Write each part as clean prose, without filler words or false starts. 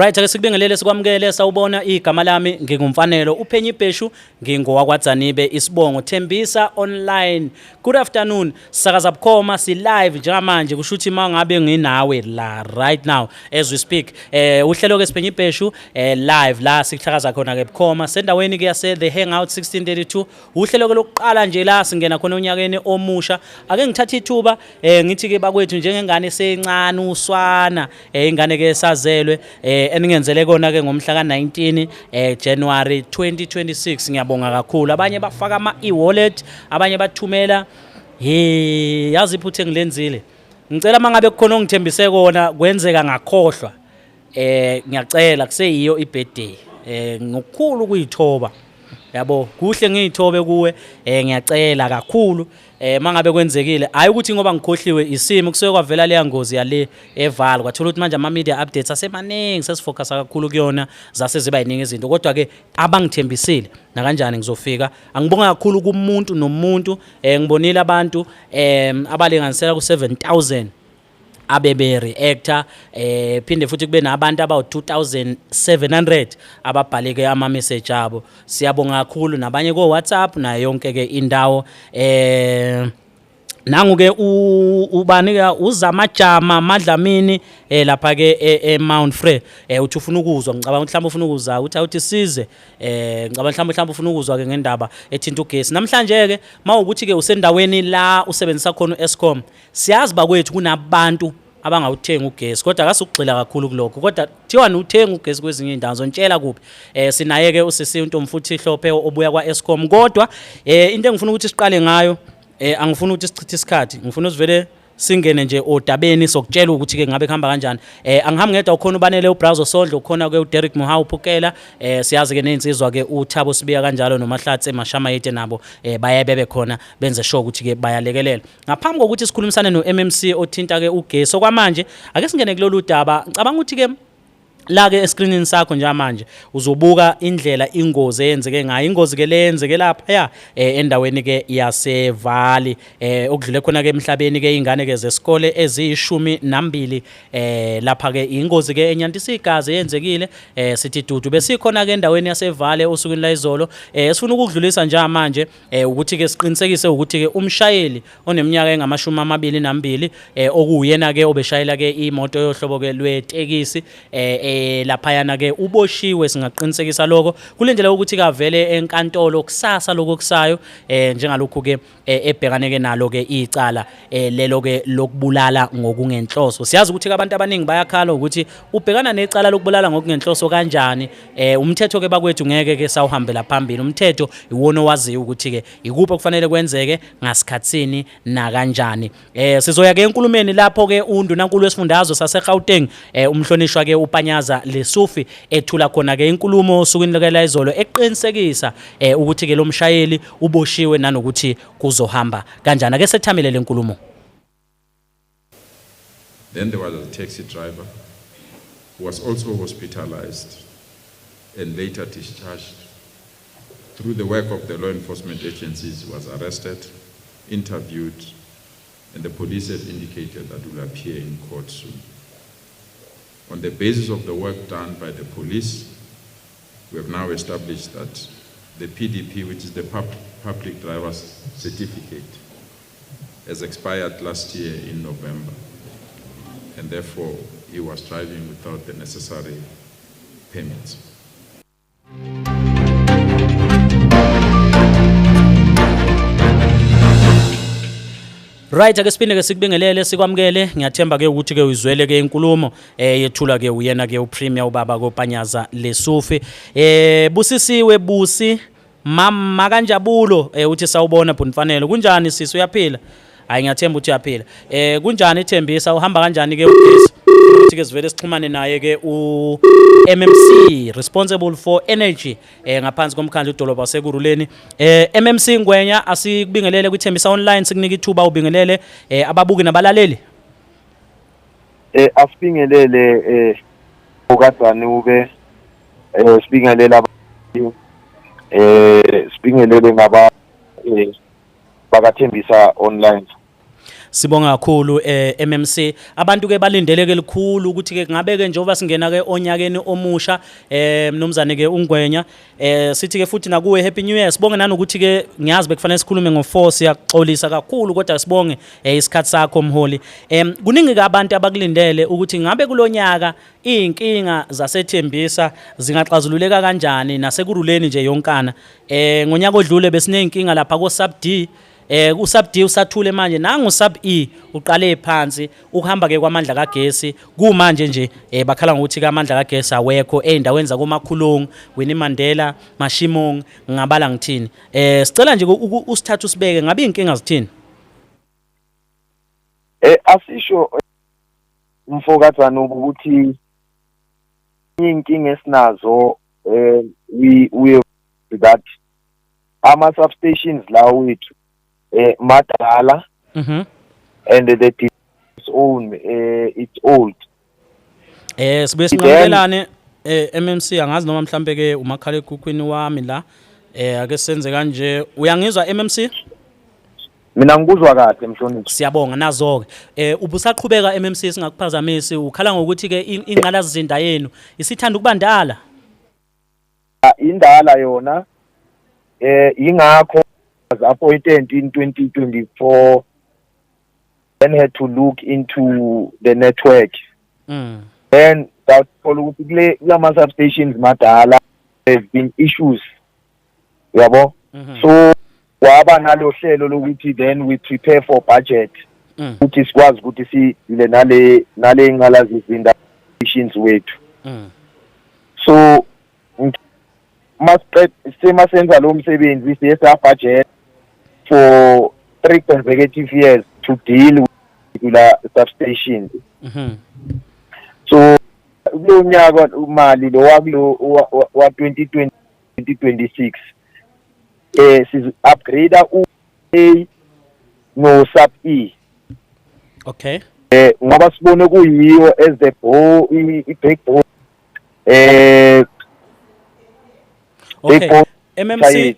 Right, ake sikubingelele sikwamukele sawubona igama lami ngingumfanelo uPhenyi Ibheshu ngingowakwaDzanibe isibongo Thembisa online. Good afternoon. Sakaza bukhoma si live njengamanje kusho ukuthi mangabe nginawe la right now as we speak. Uhlelo ke siPhenyi Ibheshu live la sikuhlakaza khona ke bukhoma sendaweni ke yase The Hangout 1632. Uhlelo ke lokuqala nje la singena khona onyakeni omusha. Ake ngithatha ithuba ngithi ke bakwethu njengengane esencane uswana ingane ke sazelwe eningenzele kona ke ngomhla ka19 January 2026 ngiyabonga kakhulu abanye bafaka ama e-wallet abanye bathumela yazi iphuthe ngilenzile ngicela mangabe kukhona ongithembise kona kwenzeka ngakhohlwa ngiyacela kuseyiyo ibirthday ngokukhulu kuyithoba yabo kuhle ngiyithobe kuwe ngiyacela kakhulu mangabe kwenzekile hayi ukuthi ngoba ngikhohliwe isimo kusuke kwavela leya ngozi yale eval kwathola ukuthi manje ama media updates asemaningi sesifocus kakhulu kuyona zase ziba yiningi izinto kodwa ke abangithembisile na kanjani ngizofika angibonga kakhulu kumuntu nomuntu ngibonile abantu abalinganisela ku 7000 abebe reactor phinde futhi kube nabantu abawu 2700 ababhaleke ama message abo siyabonga kakhulu nabanye ko WhatsApp na yonke ke indawo nangu ke ubanika uzamajama madlamini lapha ke Mount Frere uthi ufuna ukuzwa ngicabanga mhlawumbe ufuna ukuzwa uthi awuthi size ngicabanga mhlawumbe ufuna ukuzwa ke ngendaba ethinta ugesi namhlanje ke mawukuthi ke usendaweni la usebenzisa khona uEscom siyazi bakwethu kunabantu abangawuthenga ugesi kodwa akasukugxila kakhulu kuloko kodwa thiwa uthenga ugesi kwezinye indawo zontshela kuphi sinaye ke usisi uNtomfuthi Hlophe obuya kwaEscom kodwa into engifuna ukuthi siqale ngayo angifuni ukuthi sichithe isikhathi ngifuna usivele singene nje odabeni sokutshela ukuthi ke ngabe khamba kanjani angihambi ngedwa ukhona ubanele uBrowser Sondlo ukhona ke uDerek Mohawu Phukela siyazi ke nensizwa ke uThabo Sibiya kanjalo noMahlatsi eMashamayete nabo bayebebe khona benze sure ukuthi ke bayalekelela ngaphambi kokuthi sikhulumisane noMMC othinta ke ugesi okwamanje ake singene kulolu daba ngicabanga ukuthi ke la ke escreenini sakho njengamanje uzobuka indlela ingozi eyenzeke ngayo ingozi ke lenzeke lapha endaweni ke yaseValley okudlule khona ke emhlabeni ke ingane ke zesikole eziyishumi lapha ke ingozi ke enyandisa igazi yenzekile sithi dudu besikhona ke endaweni yaseValley osukwini la izolo sifuna ukudlulisa njengamanje ukuthi ke siqinisekise ukuthi ke umshayeli oneminyaka engama22 okuyena ke obeshayela ke imoto yohlobo ke lwetekisi lapha yana ke uboshiwe singaqinisekisa lokho kulendlela ukuthi kavele enkantolo kusasa lokusayo njengalokhu ke ebhekane ke nalo ke icala lelo ke lokubulala ngokungenhloso siyazi ukuthi abantu abaningi bayakhala ukuthi ubhekana necala lokubulala ngokungenhloso kanjani umthetho ke bakwethu ngeke ke sawuhambela phambili umthetho iwona owaziyo ukuthi ke ikuphi okufanele kwenzeke ngasikhatsini na kanjani sizoya ke enkulumeni lapho ke undunankulu wesifundazwe saseGauteng umhlonishwa ke uPanyaza Lesufi ethula khona ke inkulumo osukwini lekela izolo eqinisekisa ukuthi ke lo mshayeli uboshiwe nanokuthi kuzohamba kanjani ake sethamile lenkulumo. Then there was a taxi driver who was also hospitalized and later discharged. Through the work of the law enforcement agencies, was arrested, interviewed, and the police have indicated that will appear in court soon. On the basis of the work done by the police, we have now established that the PDP, which is the Public Driver's Certificate, has expired last year in November, and therefore he was driving without the necessary permits. Right ake sipinde ke sikubingelele sikwamukele ngiyathemba ke ukuthi ke uyizwele ke inkulumo yethula ke uyena ke uPremier ubaba koPanyaza Lesufi busisiwe busi mama kanjabulo uthi sawubona Bhunfanele kunjani sisi uyaphila hayi ngiyathemba ukuthi uyaphila kunjani Thembisa uhamba kanjani ke ugesi ukuthi ke sivele sixhumane naye ke MMC responsible for energy ngaphansi komkhandlu udolobha waseKuruleni MMC Ngwenya asikubingelele kuThembisa online sikunika ithuba ubingelele ababuki nabalaleli asibingelele ukadani ube sibingelele abantu sibingelele ngaba bakaThembisa online sibonga kakhulu MMC abantu ke balindeleke likhulu ukuthi ke ngabe ke njengoba singena ke onyakeni omusha mnumzane ke uNgwenya sithi ke futhi nakuwe happy new year sibonge nanokuthi ke ngiyazi bekufanele sikhulume ngo4 siyaxolisa kakhulu kodwa sibonge isikhathi sakho mholi kuningi ke abantu abakulindele ukuthi ngabe kulonyaka inkinga zasethembisa zingaxazululeka kanjani nasekuruleni nje yonkana ngonyaka odlule besineyinkinga lapha ko sub D ku-sub D usathule manje nangu-sub E uqale phansi ukuhamba ke kwamandla kagesi kumanje nje bakhala ngokuthi ke amandla kagesi awekho ey'ndaweni zakoMakhulung, Winnie Mandela, Mashimong ngabala ngithini sicela nje usithathe usibeke ngabe iy'nkinga zithini asisho umfokathana ukuthi inkinga esinazo we that ama substations la wethu madala and the it's old sibe sinqamelane MMC angazi noma mhlambe ke umakhala ekhukhwini wami la ake senze kanje uyangizwa MMC mina ngikuzwa kahle mhloniphi siyabonga nazo ke ubusaqhubeka MMC singakuphazamisi ukhala ngokuthi ke inqala zizinda yenu isithanda ukubandala indala yona ingakho was appointed in 2024 then had to look into the network then that ukuthi kule lama substations madala have been issues yabo so waba nalo hlelo lokuthi then we prepare for budget ukuthi sikwazi ukuthi sile nale ingala zizinda stations wethu so masenza lo msebenzi siyesa budget for 3 consecutive years to deal with the substations so lo nyaka imali lo wakulo wa 2020 2026 siz upgrade u-A no sub E okay ngoba sibone kuyiyo as the backbone okay MMC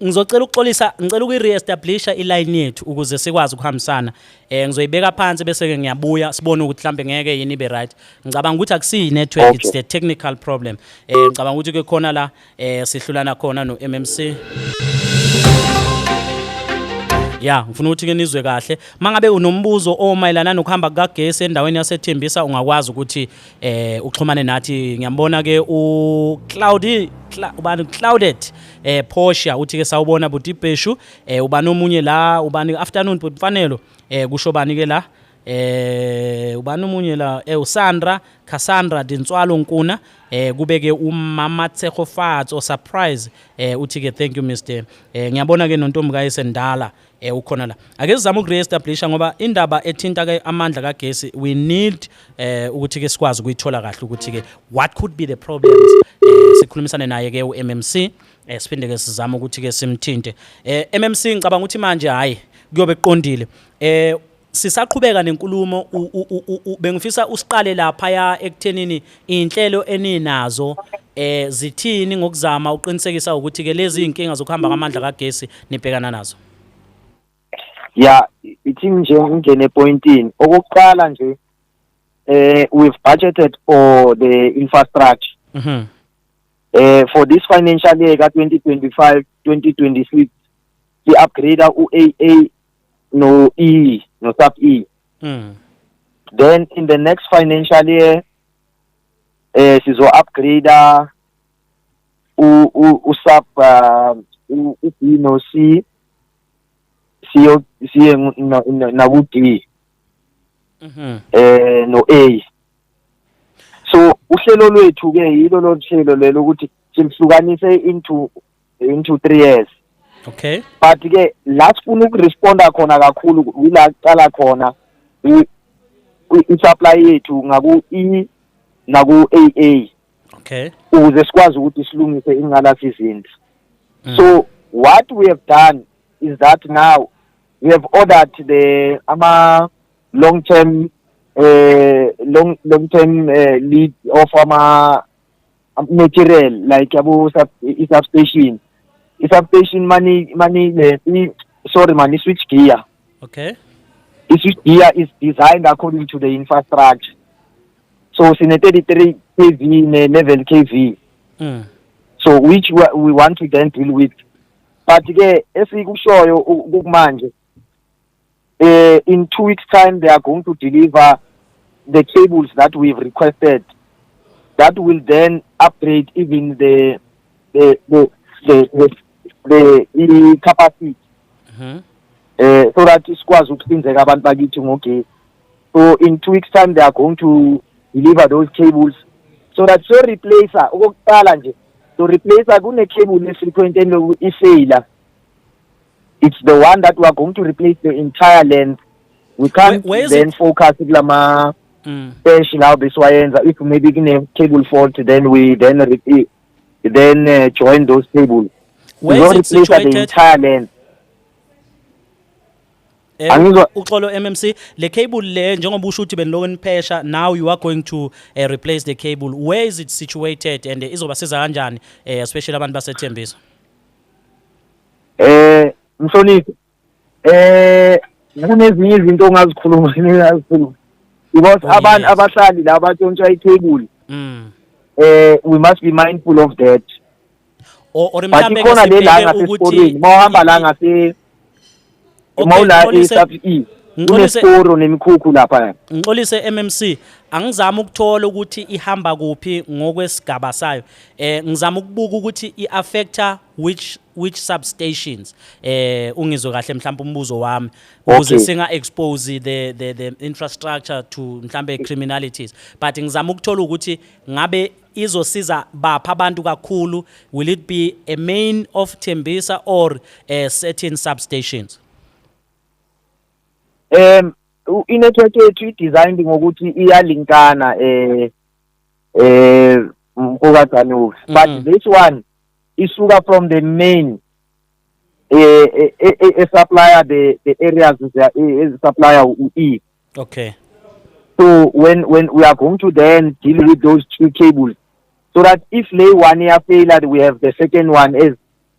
ngizocela ukuxolisa ngicela ukuyi-reestablisha iline yethu ukuze sikwazi ukuhambisana ngizoyibeka phansi bese ke ngiyabuya sibone ukuthi mhlambe ngeke yini ibe right ngicabanga ukuthi akusiyi network it's the technical problem ngicabanga ukuthi ke khona la sihlulana khona no MMC ya ngifuna ukuthi ke nizwe kahle mangabe unombuzo omayelana nokuhamba kagesi endaweni yasethembisa ungakwazi ukuthi uxhumane nathi ngiyambona ke ubani Clouded Porsche uthi ke sawubona buti Bheshu ubani omunye la ubani afternoon but fanelo kusho bani ke la ubani omunye la uSandra Cassandra Dintswalo Nkuna kubeke umama Tshego Fatso surprise uthi ke thank you Mr ngiyabona ke nontombi kayesendala ukhona la ake sizama ukureestablisha ngoba indaba ethinta ke amandla kagesi we need ukuthi ke sikwazi ukuyithola kahle ukuthi ke what could be the problems sikhulumisane naye ke uMMC siphinde ke sizama ukuthi ke simthinte MMC ngicabanga ukuthi manje hayi kuyobe eqondile sisaqhubeka nenkulumo bengifisa usiqale lapha ya ekuthenini inhlelo eninazo zithini ngokuzama uqinisekisa ukuthi ke lezi inkinga zokuhamba kwamandla kagesi nibhekana nazo yeah ithi nje ngene pointini okokuqala nje we've budgeted for the infrastructure for this financial year ka 2025 2026 we upgrade u-AA no E no sub E then in the next financial year sizo upgrade u sub u B no C siye na ku D no A so uhlelo lwethu ke yilo lo hlelo lelo ukuthi simhlukanise into 3 years okay but ke la sifuna ukuresponda khona kakhulu ila qala khona i-supply yethu ngaku E naku AA okay ukuze sikwazi ukuthi silungise ingala sizinto so what we have done is that now we have ordered the long term lead of material like abo substation money switch gear okay iswitchgear is designed according to the infrastructure. So sine 33 kV ne-level kV. So which we want to then deal with. But ke esikushoyo kumanje in 2 weeks time they are going to deliver the cables that we've requested that will then upgrade even the capacity so that isikwazi ukuhlinzeka abantu bakithi ngogesi. So in 2 weeks time they are going to deliver those cables so that so replacer okokuqala nje so replacer kune cable frequent ifailure. It's the one that we are going to replace the entire length. We can't then focus kulama now beswayenza if maybe kune cable fault then we then join those cables. Where is it situated? The entire length. Uxolo MMC le cable le njengoba usho ukuthi beniloko niphesha now you are going to replace the cable. Where is it situated and izobasiza kanjani especially abantu baseThembisa? Mhloniphi kunezinye izinto ongazikhuluma ngingazikhuluma because abantu abahlali la batshontsha icable we must be mindful of that. Or mhlambe ke sibheke ukuthi mawuhamba la ngase mawula eSAPE kunesiporo nemikhukhu lapha. Ngixolise MMC angizama ukuthola ukuthi ihamba kuphi ngokwesigaba sayo. Ngizama ukubuka ukuthi iaffecta which substations. Ungizwe kahle mhlawumbe umbuzo wami ukuze singa expose the infrastructure to mhlawumbe criminalities. But ngizama ukuthola ukuthi ngabe izosiza bapha abantu kakhulu, will it be a main of Tembisa or certain substations? Inetwork yethu designed ngokuthi iyalinkana mkhokathani but this one isuka from the main supplier the areas is supplier E. Okay. So when we are going to then deal with those two cables so that if lay one year failed we have the second one as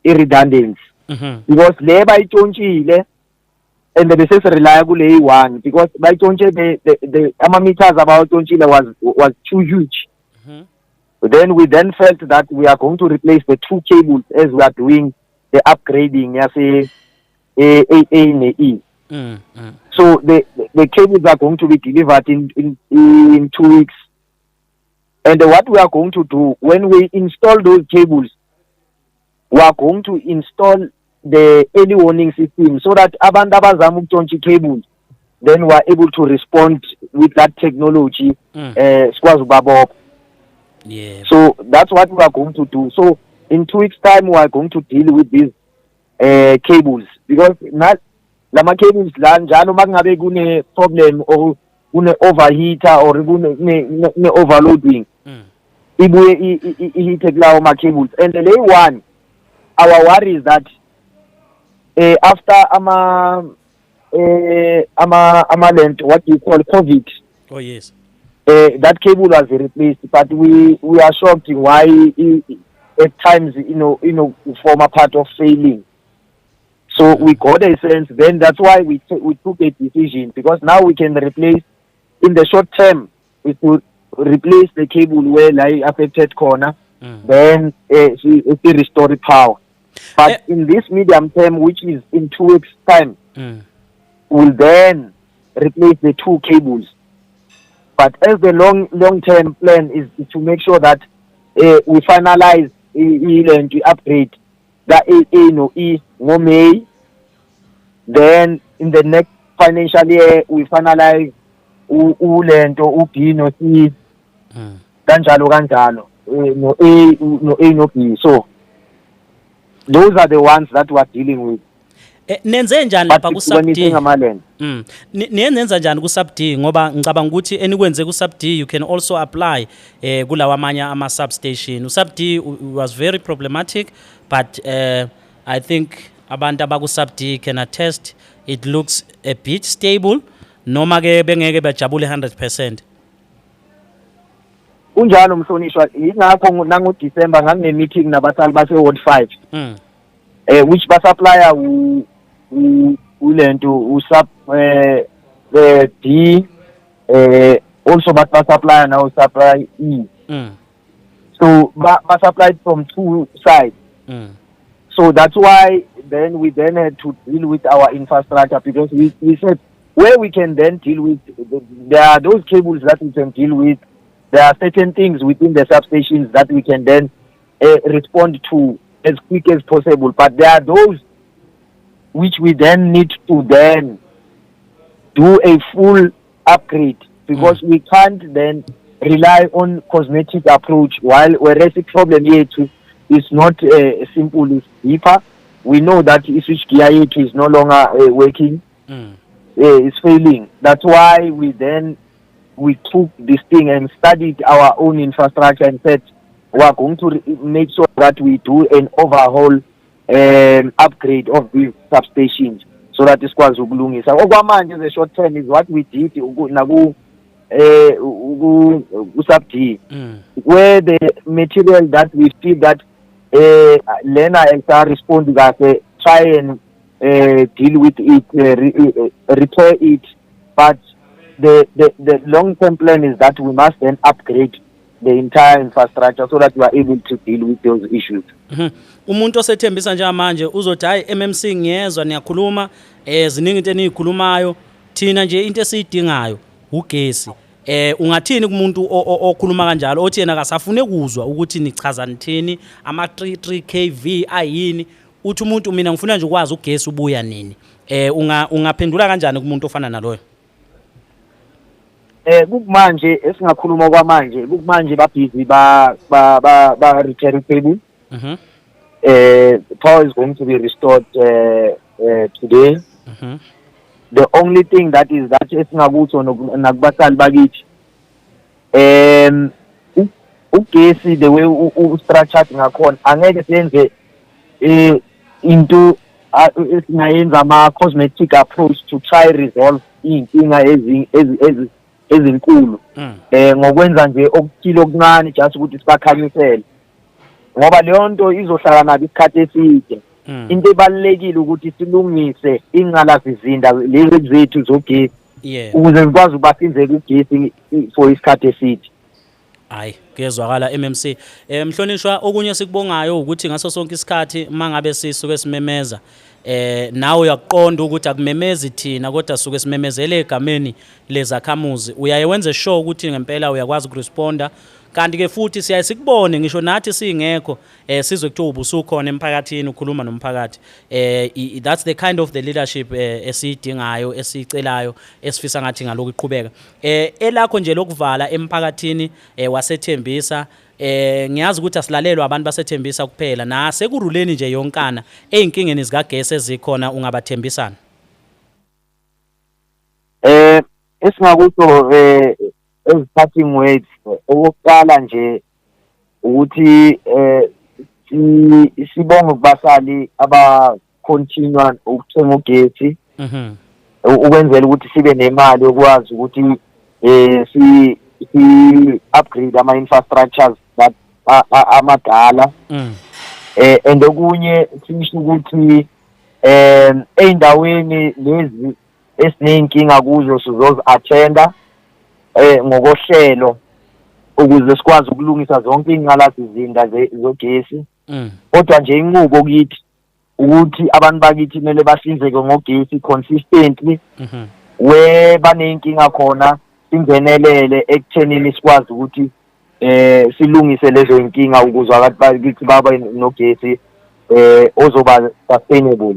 redundant because labor itontshile and the basis reliable A1 because by tonche the meters about tonchile was too huge. Then we felt that we are going to replace the two cables as we are doing the upgrading as A and E. So the cables are going to be delivered in 2 weeks. And what we are going to do when we install those cables, we are going to install the early warning system so that abantu abazama ukutshontsha cables then we are able to respond with that technology sikwazi ukubabopha. So that's what we are going to do. So in 2 weeks time we are going to deal with these cables because not lama cables la njalo makungabe kune problem or kune overheater or kune overloading ibuye ihite kulawo ma cables and the one our worry is that after lent, what you call COVID. Oh yes. That cable was replaced, but we are shocked why at times form a part of failing. So we got a sense. Then that's why we took a decision because now we can replace in the short term. We could replace the cable where like affected corner. Then it restore power. But in this medium term, which is in 2 weeks' time, we'll then replace the two cables. But as the long-term plan is to make sure that we finalize and we upgrade the E no May. Then in the next financial year, we finalize lento B no C. Kanjalo no A no B. So those are the ones that we are dealing with. Nenze njani lapha ku sub D? Niyenza njani ku sub D ngoba ngicabanga ukuthi enikwenze ku sub D you can also apply kulawa amanye ama substation. U sub D was very problematic but I think abantu abaku sub D can attest it looks a bit stable noma ke bengeke bajabule 100%. Unjalo mhlonishwa ingakho nango December ngane meeting nabatali base Ward 5 which ba supplier ulento usub D, also but supply now supply E. So but supply from two sides. So that's why then we then had to deal with our infrastructure, because we said where we can then deal with, there are those cables that we can deal with. There are certain things within the substations that we can then respond to as quick as possible. But there are those which we then need to then do a full upgrade, because we can't then rely on cosmetic approach, whereas the problem here is not simple, it's deeper. We know that switch gear is no longer working, it's failing. That's why we took this thing and studied our own infrastructure and said we are going to make sure that we do an overhaul upgrade of these substations so that isikwazi ukulungisa. Okwamanje the short term is what we did naku sub-D, where the material that we feel that Lena and respond that try and deal with it, repair it, but the long-term plan is that we must then upgrade the entire infrastructure so that we are able to deal with those issues. Umuntu osethembisa njengamanje uzothi hayi MMC ngiyezwa niyakhuluma ziningi into eniyikhulumayo thina nje into esiyidingayo ugesi. Ungathini kumuntu okhuluma kanjalo othi yena akasafune kuzwa ukuthi nichaza nithini ama 33 kV ayini, uthi umuntu mina ngifuna nje ukwazi ugesi ubuya nini. Ungaphendula kanjani kumuntu ofana naloyo? Kumanje esingakhuluma kwamanje kumanje babhizi ba repair cable. Power is going to be restored today. The only thing that is that esingakutho nakubatali bakithi ugesi the way u-structured ngakhona angeke senze into esingayenza ama-cosmetic approach to try resolve iy'nkinga ezinkulu ngokwenza nje okuthile okuncane just ukuthi sibakhanyisele, ngoba leyo nto izohlala nabo isikhathi eside. Into ebalulekile ukuthi silungise ingqalasizinda lezi zethu zogesi ukuze sikwazi ukubasinzeka ugesi for isikhathi eside. Hayi, kuyezwakala MMC. Mhlonishwa, okunye sikubongayo ukuthi ngaso sonke isikhathi mangabe sisuke simemeza nawe uyaqonda ukuthi akumemezi thina kodwa suke simemezele egameni lezakhamuzi. Uyaye wenze sure ukuthi ngempela uyakwazi ukuresponda, kanti ke futhi siyaye sikubone ngisho nathi singekho sizwe kuthiwa ubusukhona emphakathini ukhuluma nomphakathi. That's the kind of the leadership esiyidingayo, esicelayo, esifisa ngathi ngaloko iqhubeka. Elakho nje lokuvala emphakathini wasethembisa, ngiyazi ukuthi asilalelwa abantu basethembisa kuphela, na sekuruleni nje yonkana einkingeni zikagesi ezikhona ungabathembisana. Esingakutho parting words, okokuqala nje ukuthi sibonge kubasali aba-continue ukuthenga ugesi ukwenzela ukuthi sibe nemali yokwazi ukuthi si-upgrade ama-infrastructures that amadala. And okunye sisho ukuthi ey'ndaweni lezi esiney'nkinga kuzo sizozi-attenda ngokohlelo ukuze sikwazi ukulungisa zonke ingqalasizinda zogesi. Kodwa nje inqubo kithi ukuthi abantu bakithi kumele bahlinzeke ngogesi consistently, where baney'nkinga khona singenelele ekuthenini sikwazi ukuthi silungise lezo y'nkinga ukuze abantu bakithi babe nogesi ozoba sustainable.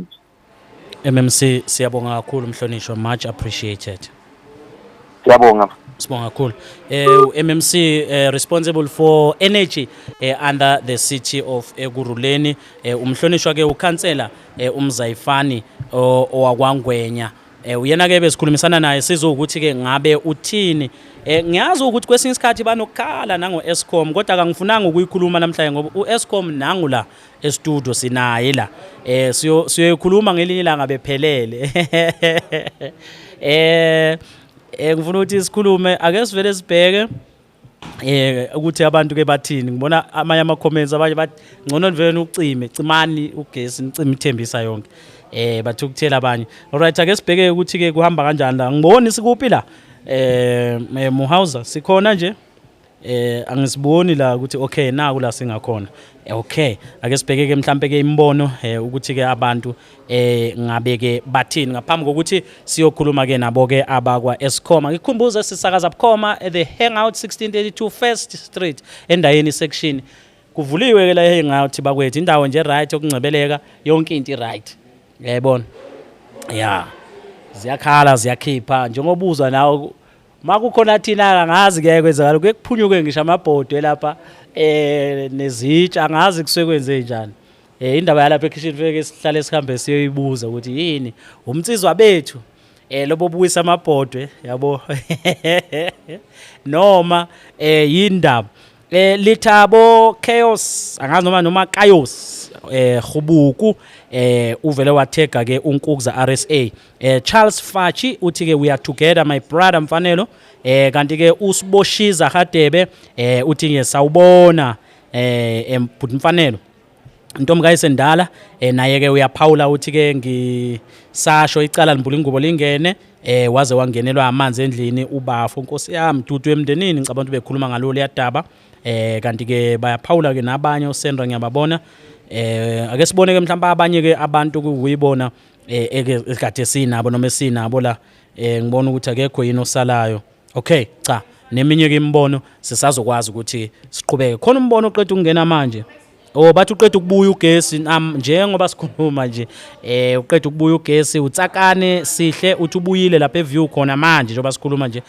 MMC, siyabonga kakhulu mhlonishwa, much appreciated. Siyabonga. Sibonga kakhulu. MMC responsible for energy under the city of Ekurhuleni. Umhlonishwa ke ukhansela uMzayifani owakwangwenya. Uyena ke besikhulumisana naye sizokuthi ke ngabe uthini. Ngiyazi ukuthi kwesinye isikhathi banokukhala nango Eskom, kodwa kangifunanga ukuyikhuluma namhlanje ngoba uEskom nangu la estudio sinaye la. Siyokhuluma ngelinye ilanga bephelele. Ngifuna ukuthi sikhulume ake sivele sibheke ukuthi abantu ke bathini ngibona amanye ama comments abanye bathi ngcono nivele ucime cimani ugesi nicime ithembisa yonke bathi ukuthela abanye. Alright, ake sibheke ukuthi ke kuhamba kanjani la. Ngiboni sikuphi la Muhauza sikhona nje angisiboni la ukuthi okay naku la singakhona. Okay, ake sibheke ke mhlambe ke imbono ukuthi ke abantu ngabe ke bathini ngaphambi kokuthi siyokhuluma ke nabo ke abakwa Eskom. Ngikhumbuza sisakaza bukhoma the Hangout 1632 First Street endayeni section. Kuvuliwe ke la Hangout bakwethu indawo nje right okungcebeleka yonke into right. Yayibona? Yeah. Ziyakhala ziyakhipha njengobuzwa nawo makukhona thina angazi ke kwenzakala kuyekuphunyuke ngisho amabhodo lapha nezitsha angazi kusekwenze njani. Indaba yalapha ekitchen feke sihlale sihambe siyoyibuza ukuthi yini umtsizwa bethu lobo buyisa amabhodo yabo noma yindaba lithabo chaos angazi noma chaos Khubuku uvele wathega ke uNkuza RSA. Charles Fachi uthi ke we are together my brother Mfanelo. Kanti ke uSiboshiza Hadebe uthi ngesawubona bhuti Mfanelo. Ntombi kayisendala naye ke uyaphawula uthi ke ngisasho icala limbula ingubo lingene waze wangenelwa amanzi endlini ubafu Nkosi yami dudu emndenini ngicabanga ukuthi bekhuluma ngalo liyadaba. Kanti ke bayaphawula ke nabanye uSendra ngiyababona. Ake sibone ke mhlawumbe abanye ke abantu kuyibona ekade sinabo noma esinabo la ngibona ukuthi akekho yini osalayo. Okay, cha neminye ke imbono sisazokwazi ukuthi siqhubeke. Khona umbono oqeda ukungena manje. Bathi uqeda ukubuya ugesi njengoba sikhuluma nje uqeda ukubuya ugesi uTsakane Sihle uthi ubuyile lapha eView khona manje njengoba sikhuluma nje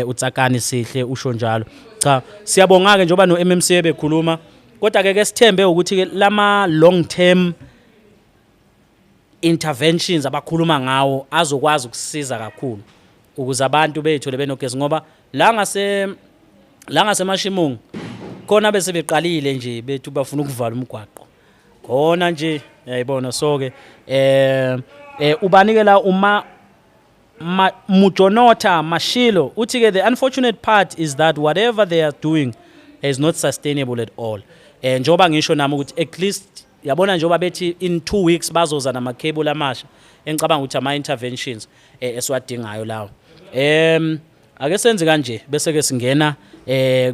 uTsakane Sihle usho njalo. Cha siyabonga ke njengoba no MMC bekhuluma kodwa ke sithembe ukuthi ke lama long term interventions abakhuluma ngawo azokwazi ukusiza kakhulu ukuze abantu bethu lebenogesi ngoba la ngasemashimungu khona bese beqalile nje bethu bafuna ukuvala umgwaqo khona nje yayibona so ke ubanikela Mujonota Mashilo uthi ke the unfortunate part is that whatever they are doing is not sustainable at all. Njoba ngisho nami ukuthi at least yabona njoba bethi in 2 weeks bazoza nama cable amasha engicabanga ukuthi ama interventions esiwadingayo lawo. Ake senze kanje bese ke singena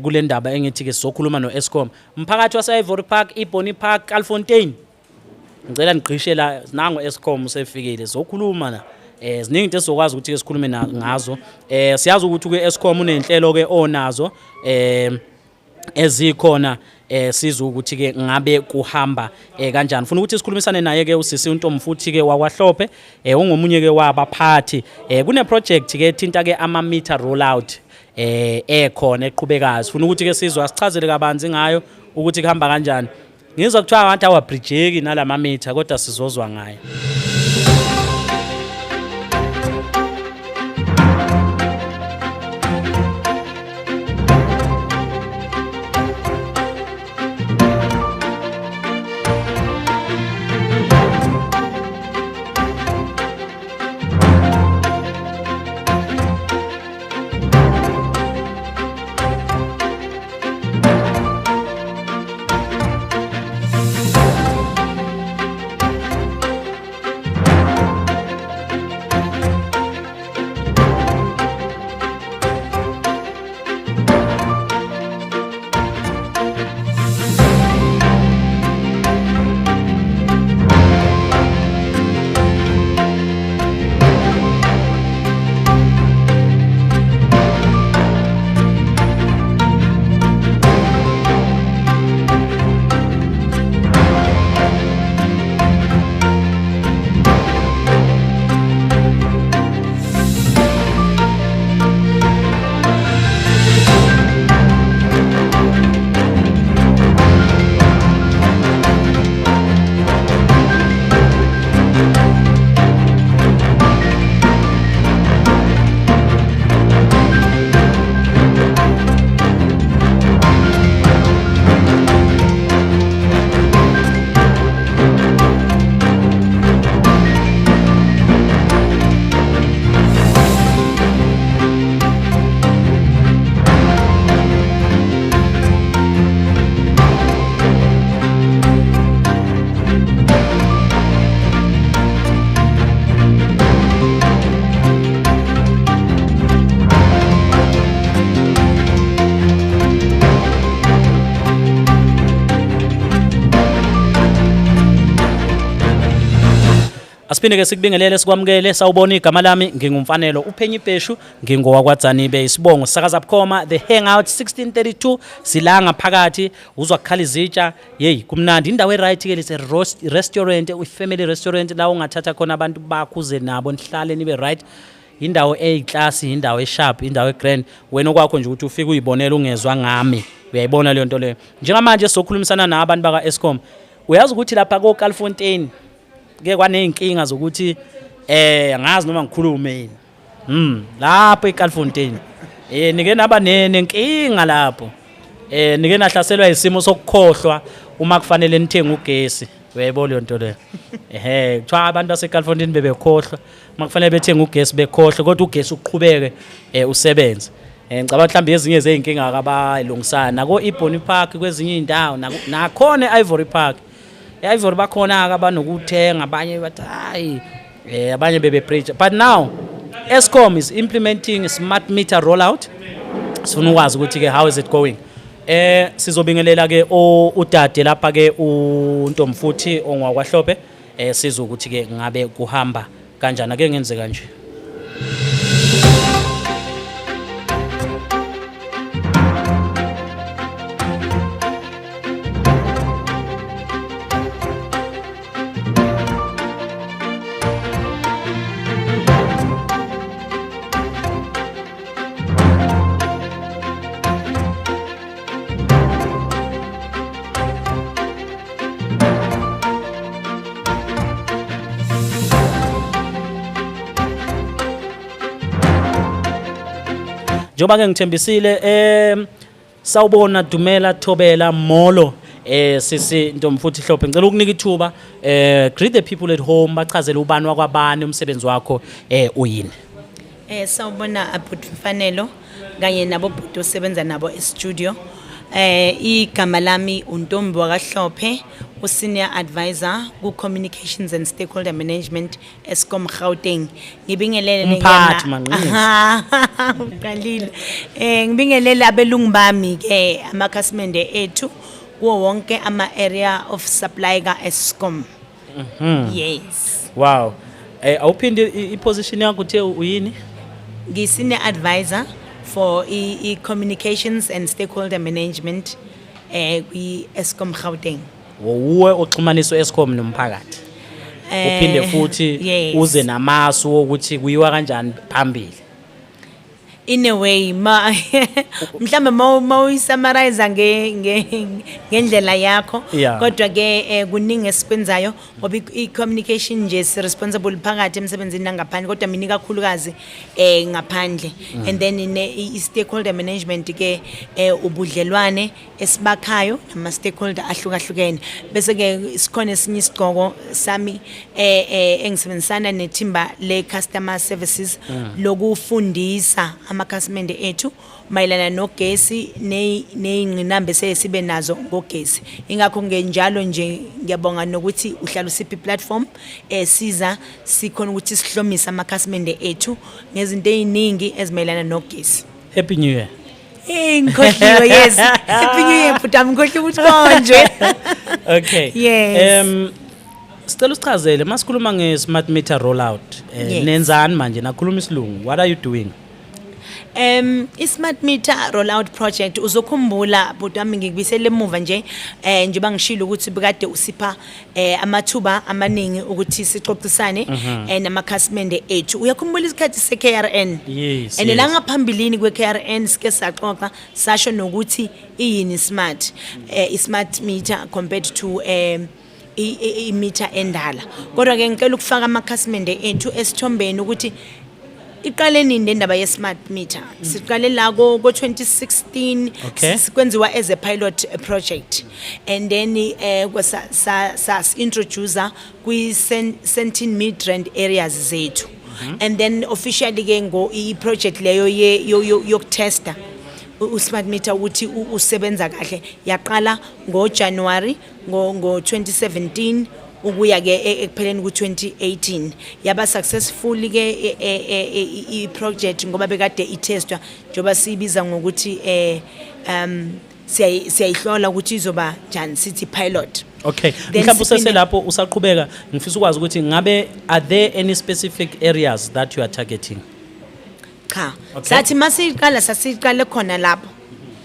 kule ndaba engithi ke sizokhuluma no Eskom umphakathi wase Ivory Park iBonny Park Calfontein ngicela nigqishe la nango Eskom usefikile zokhuluma na ziningi into esizokwazi ukuthi ke sikhulume ngazo. Siyazi ukuthi ke Eskom unenhlelo ke onazo ezikhona sizwe ukuthi ke ngabe kuhamba kanjani. Ufuna ukuthi sikhulumisane naye ke usisi uNtombi futhi ke wakwaHlophe ungomunye ke wabaphathi kune project ke thinta ke ama meter rollout ekhona eqhubekayo. Ufuna ukuthi ke sizwe asichazele kabanzi ngayo ukuthi kuhamba kanjani. Ngizwa kuthiwa abantu awabridgeki nalama meter kodwa sizozwa ngayo. Asiphinde ke sikubingelele sikwamukele sawubona igama lami ngingumfanelo uPhenyi Bheshu ngingowakwaDzanibe isibongo sakaza bukhoma the hangout 1632 silanga phakathi uzwa kukhala izitsha hey kumnandi indawo eright ke lise restaurant family restaurant la ungathatha khona abantu bakhuze nabo nihlale nibe right indawo eyiclass indawo esharp indawo egrand wena okwakho nje ukuthi ufike uyibonela ungezwa ngami uyayibona le nto le njengamanje sokhulumisana nabantu baka Eskom uyazi ukuthi lapha ko Kalfontein ke kwaneyinkinga zokuthi angazi noma ngikhulume yini lapho eKalfontein nike naba nenkinga lapho nike nahlaselwa isimo sokukhohlwa uma kufanele nithenge ugesi uyayibona le nto le kuthiwa abantu baseKalfontein bebekhohlwa uma kufanele bethenge ugesi bekhohlwe kodwa ugesi uqhubeke usebenze ngicabanga mhlawumbe ezinye zeyinkinga akabayilungisana nako eBonny Park kwezinye indawo nakhona eIvory Park eIvory bakhona abanokuthenga abanye bathi hayi abanye bebe preach but now Eskom is implementing a smart meter rollout sifuna ukwazi ukuthi ke how is it going sizobingelela ke udade lapha ke uNtomfuthi ongwakwaHlophe sizwe ukuthi ke ngabe kuhamba kanjani ake ngenze kanje njoba ke ngithembisile sawubona Dumela Thobela Molo sisi Ntomfuthi Hlophe ngicela ukunika ithuba greet the people at home bachazele ubani wakwabani umsebenzi wakho uyini sawubona abhuti Mfanelo kanye nabo bhuti osebenza nabo e-studio igama lami uNtombi wakaHlophe senior advisor ku communications and stakeholder management Eskom Gauteng ngibingelele umphathi manqinisa uqalile ngibingelele abelungu bami ke amakhasimende ethu kuwo wonke ama area of supply ka Eskom yes wow awuphinde iposition yakho uthe uyini ngisine advisor for communications and stakeholder management kwi Eskom Gauteng uwe oxhumaniswa Eskom nomphakathi uphinde futhi uze namasu ukuthi kuyiwa kanjani phambili in a way mhlambe mawuyisummarize ngendlela yakho kodwa ke kuningi esikwenzayo ngoba i-communication nje responsible phakathi emsebenzini nangaphandle kodwa mina kakhulukazi ngaphandle and then i-stakeholder management ke ubudlelwane esibakhayo nama stakeholder ahlukahlukene bese ke sikhona esinye isigqoko sami engisebenzisana nethimba le customer services lokufundisa amakhasimende ethu mayelana nogesi nezingqinamba sesibe nazo ngogesi ingakho ngenjalo nje ngiyabonga nokuthi uhlala usiphi platform siza sikhona ukuthi sihlomise amakhasimende ethu ngezinto eziningi ezimayelana nogesi happy new year ngikhohliwe yes happy new year but ngikhohliwe ukuthi konje okay yes sicela usichazele masikhuluma nge-smart meter rollout nenzani manje nakhuluma isilungu what are you doing i-smart meter rollout project uzokhumbula but wami ngikubisele emuva nje njengoba ngishilo ukuthi bekade usipha amathuba amaningi ukuthi sixoxisane namakhasimende ethu uyakhumbula isikhathi se-KRN yes and la ngaphambilini kwe-KRN sike saxoxa sasho nokuthi iyini smart i-smart meter compared to i-meter endala kodwa ke ngicela ukufaka amakhasimende ethu esithombeni ukuthi iqaleni indaba ye-smart meter siqale la ko 2016 sikwenziwa as a pilot project and then sa introduce kwi 17 mid-range areas zethu and then officially ke ngo i-project leyo yokutesta u-smart meter uthi usebenza kahle yaqala ngoJanuary ngo 2017 ukuya ke ekupheleni ku2018 yaba successful ke i project ngoba bekade itestwa njoba sibiza ngokuthi siyayihlola ukuthi izoba njani sithi pilot. Okay, Then mhlawumbe usese siphinde- lapho usaqhubeka ngifisa ukwazi ukuthi ngabe are there any specific areas that you are targeting? Cha. Okay. Sathi masiqala sasiqale khona lapho.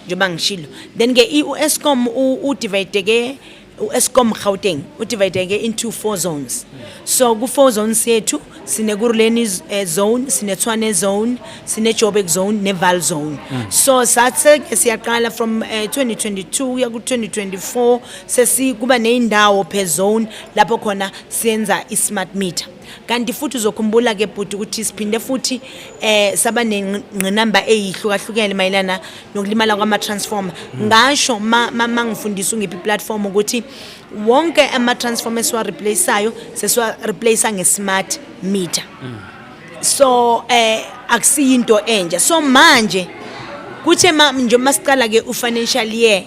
Njoba ngishilo. Then ke uEskom udivide uEskom Gauteng udivide into 4 zones. So ku 4 zones yethu sine Kuruleni zone, sine Tshwane zone, sine Joburg zone, ne Vaal zone. So sathe siyaqala from 2022 ya ku 2024 sesikuba neindawo per zone lapho khona siyenza ismart meter. Kanti futhi uzokhumbula ke bhuti ukuthi siphinde futhi saba nenqinamba eyihlukahlukene mayelana nokulimala kwama transformer. Ngasho mangifundisa ngiphi platform ukuthi wonke ama transformers wa replaceayo seswa replace ngesmart meter. So akusiyinto enje. So manje kuthe nje masiqala ke ufinancial year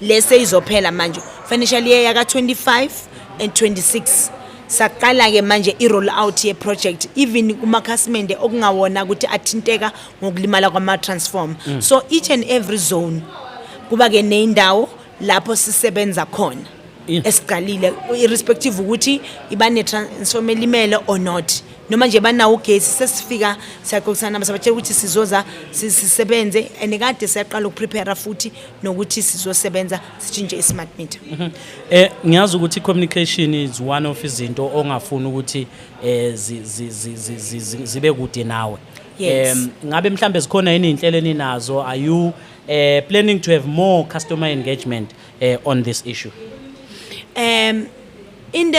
lese izophela manje financial year yaka 25 and 26 saqala ke manje i-roll out ye project even kumakhasimende okungawona ukuthi athinteka ngokulimala kwama transform. So each and every zone kuba ke neindawo lapho sisebenza khona esiqalile irrespective ukuthi ibane transformer limele or not noma nje banawo ugesi sesifika siyaxoxisana basabatshela ukuthi sizoza sisebenze andikade siyaqala ukuprepare futhi nokuthi sizosebenza sitshintshe ismart meter. Ngiyazi ukuthi communication is one of izinto ongafuna ukuthi zibe kude nawe. Yes. Ngabe mhlambe zikhona yini inhlelo ninazo, are you planning to have more customer engagement on this issue? Into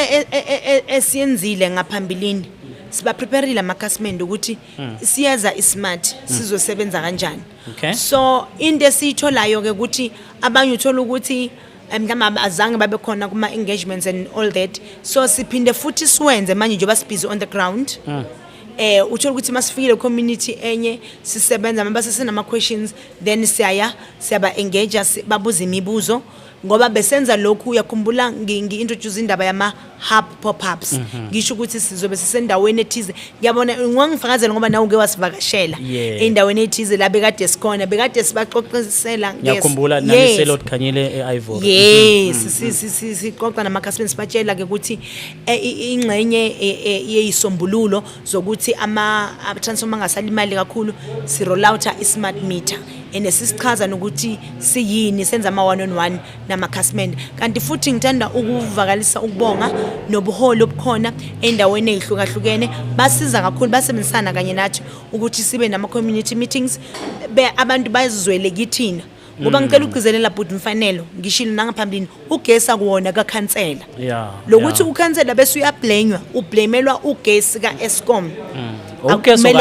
esiyenzile ngaphambilini siba prepareile amakhasimende ukuthi siyaza ismart sizosebenza kanjani. Okay. So into esitholayo ke ukuthi abanye uthola ukuthi mhlawumbe azange babe khona kuma engagements and all that, so siphinde futhi siwenze manje njoba sibhizi on the ground. Uthola ukuthi masifikile community enye sisebenza mabase sinama questions then siyaba engage babuza imibuzo ngoba besenza lokhu uyakhumbula ngi-introduce indaba yama hub pop-ups ngisho ukuthi sizobe sisendaweni ethize. Ngiyabona ngingifakazela ngoba nawe uke wasivakashela endaweni ethize la bekade sikhona bekade sibaxoxisela ngiyakhumbula naniselot khanyile eIvory. Yes sixoxa namakhasimende sibatshela ke ukuthi ingxenye yeyisombululo zokuthi ama transformer angasalimali kakhulu si roll out ismart meter enesichaza nokuthi siyini senza ama one on one namakhasimende. Kanti futhi ngithanda ukuvakalisa ukubonga nobuholi obukhona endaweni ezihlukahlukene basiza kakhulu basebenzisana kanye nathi ukuthi sibe nama community meetings abantu bazizwele kithina ngoba ngicela ukugcizelela bhuti mfanelo ngishilo nangaphambili ugesi akuwona kakhansela lokuthi ukhansela bese uyablamewa ublamelwa ugesi kaEskom. Ugesi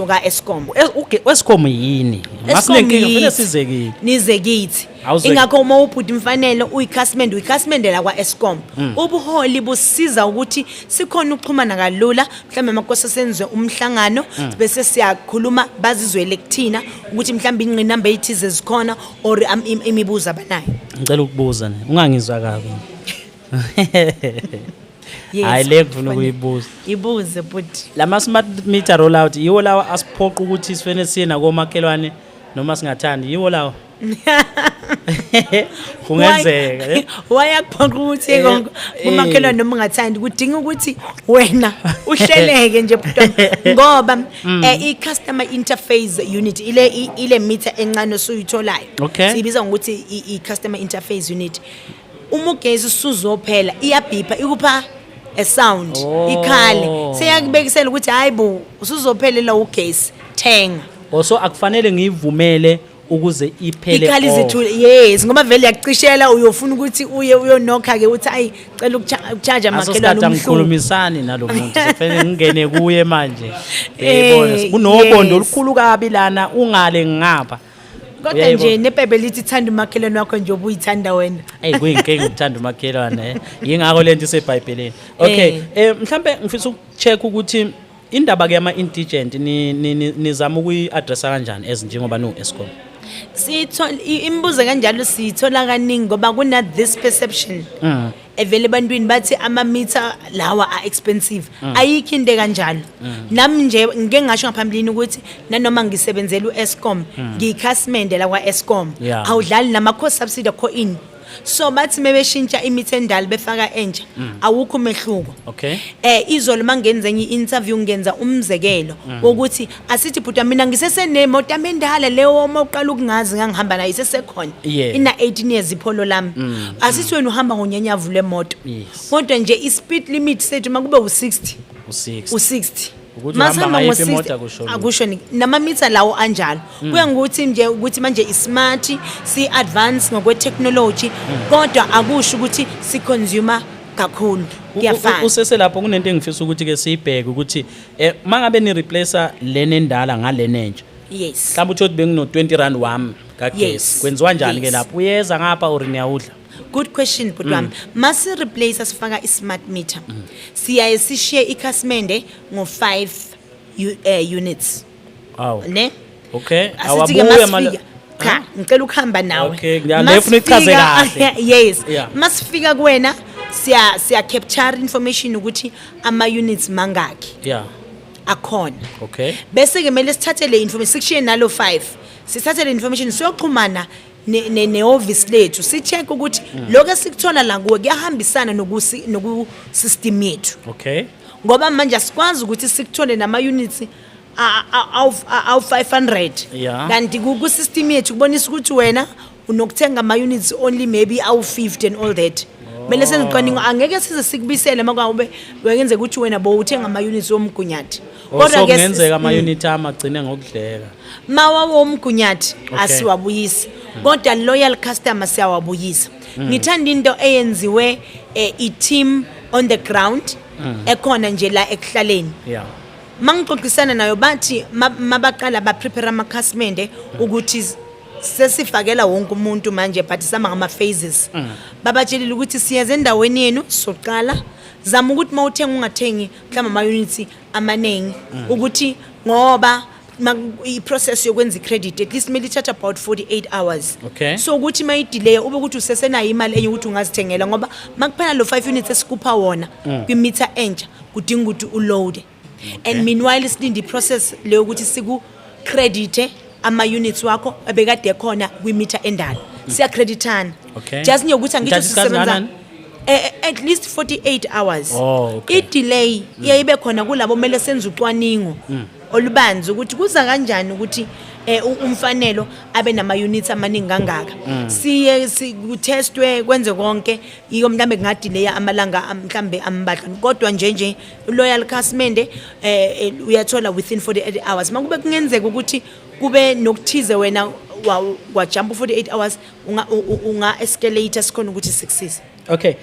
kaEskom Eskom yini masinenkinga kufanele size kithi nize kithi ingakho uma ubhuti mfanelo uyikhasimende la kwaEskom ubuholi busiza ukuthi sikhona ukuxhumana kalula mhlambe amakosi senze umhlangano bese siyakhuluma bazizwele kuthina ukuthi mhlambe inqinamba ethize zikhona or imibuzo abanayo. Ngicela ukubuza ungangizwa kabi. Hayi lekufuna ukuyibuza. Ibuze but Lama smart meter rollout yiwo lawa asiphoqa ukuthi sifene siye nakomakhelwane noma singathandi yiwo lawa. Kungenzeka wayakuphoqa ukuthi konke umakhelwane noma ungathandi kudinga ukuthi wena uhleleke nje ngoba i-customer interface unit ile meter encane osuyitholayo siyibiza ngokuthi i-customer interface unit. Uma ugesi usuzophela iyabhipha ikupha a sound ikhale seyakubekisela ukuthi hayibo usuzophelela ugesi thenga. Also akufanele ngivumele ukuze iphele ikhali zithule yes ngoba vele yakcishela uyofuna ukuthi uyonokha ke uthi ayi cela ukucharge amakhelwane umkhulumisani nalomuntu kufanele ngingene kuye manje yebona kunobondo olukhulu kabi lana ungale ngapha kodwa nje neBhayibheli lithi thanda umakhelwane wakho nje obuyithanda wena. Kuyinkinga ukuthanda umakhelwane yingakho lento iseBhayibhelini. Okay mhlambe ngifisa ukucheck ukuthi indaba ke ama indigent nizama ukuyi-addressa kanjani njengoba no-Eskom? Imbuzo kanjalo sithola kaningi ngoba kuna this perception evele bantwini bathi ama-meter lawa are expensive ayikho into kanjalo nami nje ngike ngasho ngaphambilini ukuthi nanoma ngisebenzela u-Eskom ngiyikhasimende la kwa-Eskom Yeah. awudlali nama-cost subsidy akho ini so bathi mebeshintsha imitha endala befaka entsha awukho umehluko Okay. izolo mangenza enye interview ngenza umzekelo wokuthi asithi bhuta mina ngisesenemoto amendala leyo uma uqala ukungazi ngangihamba nayo isesekhona Yeah. ina 18 years ipholo lami asithi wena uhamba ngonyanyavu lemoto Yes. kodwa nje i-speed limit sethu makube u60 u6 u60 Ukuthi uhamba ngayiphi imoto akusho lutho. akusho namamitha lawo anjalo kuya ngokuthi nje ukuthi manje ismart si advance ngokwe technology kodwa akusho ukuthi si consumer kakhulu kuyafana usese lapho kunento engifisa ukuthi ke siyibheke ukuthi mangabe ni replacer lene endala ngalene nje yes mhlawumbe uthi bengino 20 rand wami kagesi Yes. kwenziwa kanjani ke Yes. lapho uyeza ngapha or niyawudla good question but wami masi replace asifaka i-smart meter siyaye sishiye ikhasimende ngo5 units aw ne okay asithi ke awabuye masifika cha ngicela ukuhamba nawe Okay, ngiyafuna ichaze kahle. yes Yeah. masifika kuwena siya capture information ukuthi ama units mangaki yeah akhona okay bese ke mele sithathe le information sikushiye nalo 5 sithathe le information siyoxhumana ne office lethu si check ukuthi lokho esikuthola la kuwe kuyahambisana noku system yethu okay ngoba manje asikwazi ukuthi sikuthole nama units aw 500 Yeah. kanti ku system yethu kubonisa ukuthi wena unokuthenga ama units only maybe aw 50 and all that mele sengicwaningo angeke size sikubisele makwabe wenze ukuthi wena bo uthenga ama units omgunyathi kodwa ke kungenzeka ama unit amagcine ngokudleka mawa womgunyathi Okay. asiwabuyisi kodwa loyal customer siyawabuyisa ngithanda into eyenziwe i-team on the ground ekhona nje la ekuhlaleni yeah mangixoxisana nayo bathi mabaqala baprepare amakhasimende ukuthi sesifakela wonke umuntu manje but sama ngama phases babatshelile ukuthi siyeze endaweni yenu soqala zama ukuthi mawuthenga ungathengi mhlawumbe ama units amaningi ukuthi ngoba i-process yokwenza i-credit at least mele ithatha about 48 hours Okay. so ukuthi mayidelay ube ukuthi usesenayo imali enye ukuthi ungazithengela ngoba makuphela lo 5 units esikupha wona kwimeter entsha kudinga ukuthi uload and meanwhile silinde i-process leyo ukuthi siku credit ama units wakho ebekade khona kwimeter endala siya creditana Okay. just nje ukuthi angithi Thatha isikhathi sisebenza kangakanani? at least 48 hours Oh, okay. i-delay iyayibe khona kulabo mele senze ucwaningo olubanzi ukuthi kuza kanjani ukuthi umfanelo abe nama units amaningi kangaka siye sikutestwe kwenze konke yiko mhlambe kungadelay amalanga mhlambe ambadla kodwa nje loyal customer uyathola within 48 hours makube kungenzeka ukuthi kube nokuthize wena wajump 48 hours unga escalate sikhona ukuthi success. Okay,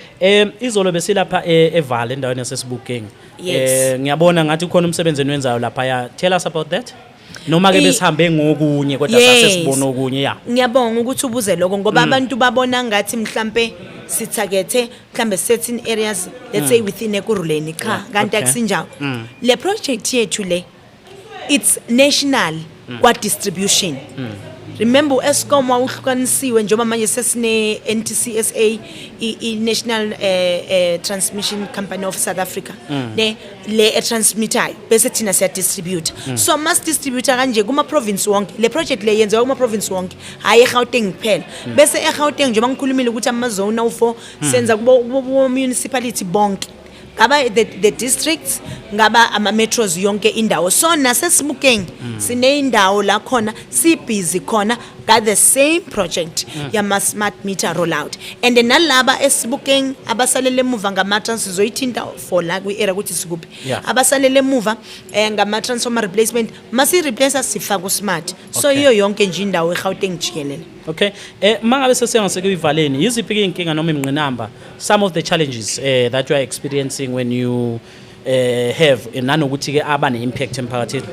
izolo besilapha eVale endaweni yasesibukeng. Yes. Ngiyabona ngathi khona umsebenzi enwenzayo lapha ya. Tell us about that. Noma ke besihambe ngokunye kodwa Yes. sasesibona okunye ya. Ngiyabonga ukuthi ubuze lokho ngoba abantu babona ngathi mhlambe sithagethe mhlambe certain areas let's say within ekuruleni cha kanti Okay. akusinjalo. Le project yethu le it's national kwa distribution. Remember Eskom wawuhlukanisiwe njengoba manje sesine NTCSA i National Transmission Company of South Africa le transmitter bese thina siya distribute so must distributor kanje kuma province wonke le project le yenziwa kuma province wonke hayi eGauteng kuphela bese eGauteng njengoba ngikhulumile ukuthi ama zone awu4 senza kubo municipality bonke ngaba the districts ngaba ama metros yonke indawo so nasesibukeng sine indawo la khona si busy khona got the same project yama smart meter rollout and nalaba esibukeng abasalele emuva ngama trans sizoyithinta for la kwi area ukuthi sikuphi Yeah. abasalele emuva ngama transformer replacement masi replace sifaka ku smart so Okay. iyo yonke nje indawo eGauteng jikelele. Okay, mangabe sesiyangase iValeni yiziphi inkinga noma imnqinamba some of the challenges that you are experiencing when you have nanokuthi ke aba ne impact emphakathini.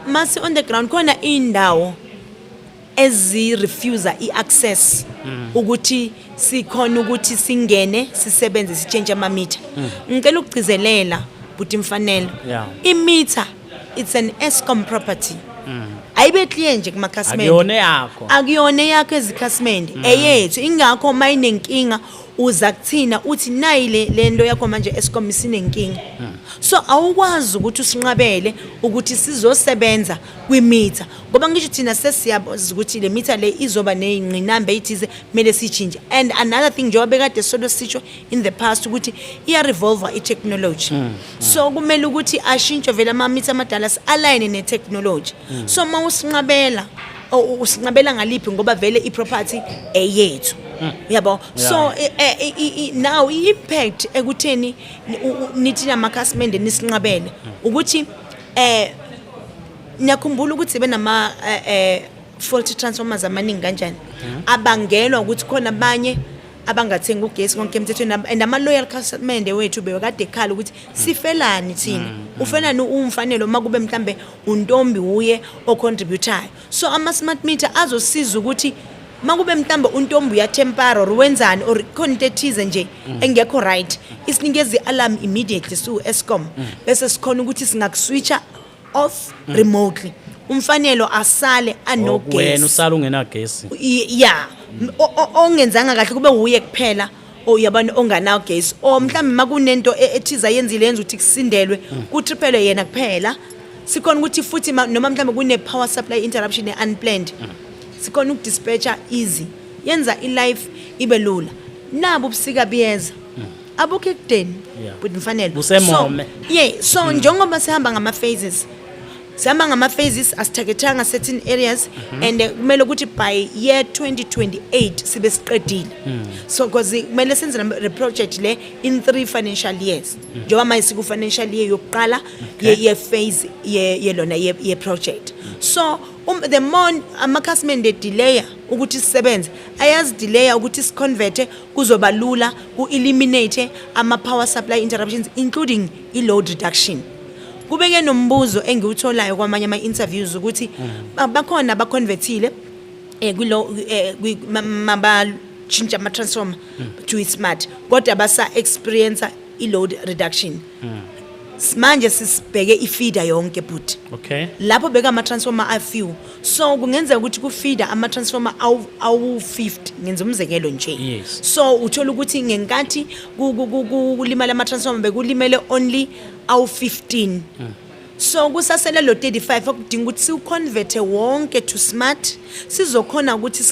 Masi on the ground khona indawo ezi refuse iaccess ukuthi sikhona ukuthi singene sisebenze sichange ama meter ngicela ukugcizelela buti mfanelo Yeah. imeter it's an Eskom property ayibetliye nje kumakhasimende Akuyona yakho. akuyona yakho ezikhasimende eyethu ingakho mayinenkinga uza kuthina uthi nayi lento yakho manje Eskom isinenkinga so awukwazi ukuthi usinqabele ukuthi sizosebenza kwimitha ngoba ngisho thina sesiyabazi ukuthi le mitha le izoba nezingqinamba ezithize kumele sichinje and another thing njengoba bekade solo sisho in the past ukuthi iya revolver I technology so kumele ukuthi ashintshe vele ama mitha amadala align ne technology so mawusinqabela usinqabela ngaliphi ngoba vele I property eyethu yabo so now impact ekutheni nithi namakhasimende nisinqabele ukuthi niyakhumbula ukuthi benama faulty transformers amaningi kanjani abangelwa ukuthi khona abanye abangathenga ugesi konke emthethweni and ama loyal customer wethu bekade ekhala ukuthi sifelani thina ufanele umfanelo makube mhlambe untombi uye ocontributayo so ama smart meter azosiza ukuthi makube mhlambe untombi uyathempara or wenzani or khona into ethize nje engekho right isinikeze alarm immediately su Eskom bese sikhona ukuthi singakuswitcha off remotely umfanelo asale anogesi wena usala ungena gesi yeah ongenzanga kahle kube uye kuphela oyabona onganawo gesi o mhlambe makunento ethiza yenza ukuthi kusindelwe kutriphele yena kuphela sikhona ukuthi futhi noma mhlambe kune power supply interruption unplanned sikhona ukudispatcha easy yenza ilife ibe lula nabo ubusika biyeza abukho ekudeni but mfanele busemome so njengoba sihamba ngama phases sihamba ngama phases asithakethanga certain areas and kumele ukuthi by year 2028 sibe siqedile so because kumele senze le project le in 3 financial years njengoba manje siku financial year yokuqala ye phase ye lona ye project so the more amakhasimende delay ukuthi sisebenze ayazi delay ukuthi siconvert kuzoba lula ku eliminate ama power supply interruptions including I load reduction kubeke nombuzo engiutholayo kwamanye ama interviews ukuthi bakhona abaconvertile maba chinja ama transformer to smart kodwa basa experience I load reduction manje sisibheke ifeeder yonke but okay lapho beka ama transformer a few so kungenzeka ukuthi ku feeder ama transformer awu 50 ngenza umzekelo nje so uthola ukuthi ngenkathi kulimala ama transformer bekulimele only awu 15 so kusasele lo 35 okudinga ukuthi siconvert wonke to smart sizokhona ukuthi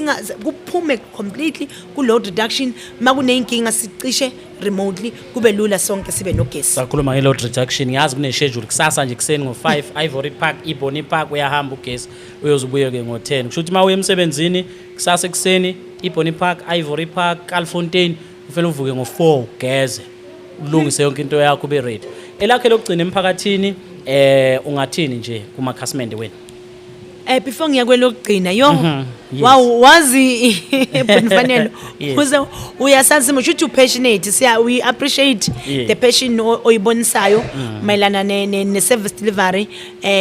kuphume completely ku load reduction makuneyinkinga sicishe remotely kube lula sonke sibe nogesi sakhuluma nge load reduction yazi kune schedule kusasa nje kuseni ngo5 Ivory Park Iboni Park uyahamba ugesi uyozubuye ke ngo10 kusho ukuthi mawuye emsebenzini kusasa kuseni Iboni Park Ivory Park Calfontein ufela uvuke ngo4 ugeze ulungise yonke into yakho be ready elakhe lokugcina emphakathini ungathini nje kuma customer wena before ngiyakwelokugcina wow wazi mfanelo uze uyasazi manje ukuthi passionate we appreciate the passion oyibonisayo mayelana ne service delivery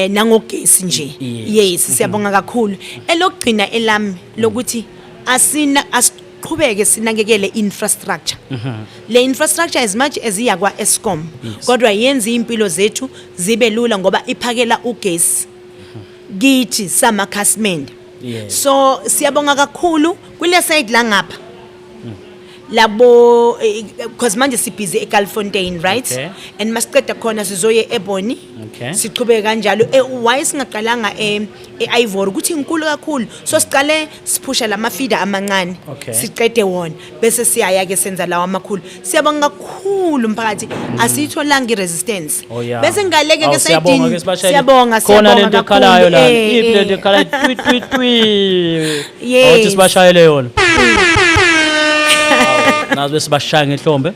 nangogesi nje yes siyabonga kakhulu elokugcina elami lokuthi asiqhubeke sinakekele infrastructure le infrastructure as much as iya kwa Eskom kodwa yenza impilo zethu zibe lula ngoba iphakela ugesi githi sama customende so siyabonga kakhulu kule side la ngapha labo because manje sibhizi eCalfontein right and masiqeda khona sizoye eBoni siqhubeke kanjalo why singaqalanga eIvory ukuthi inkulu kakhulu so siqale siphusha lama feeder amancane siqede wona bese siyaya ke senza lawa amakhulu siyabonga kakhulu mphakathi asitholanga iresistance bese ngaleke ke sayidini siyabonga khona lento ekhalayo la iplate ekhala twi awuthi sibashayele yona nazo besibashaya ngehlombe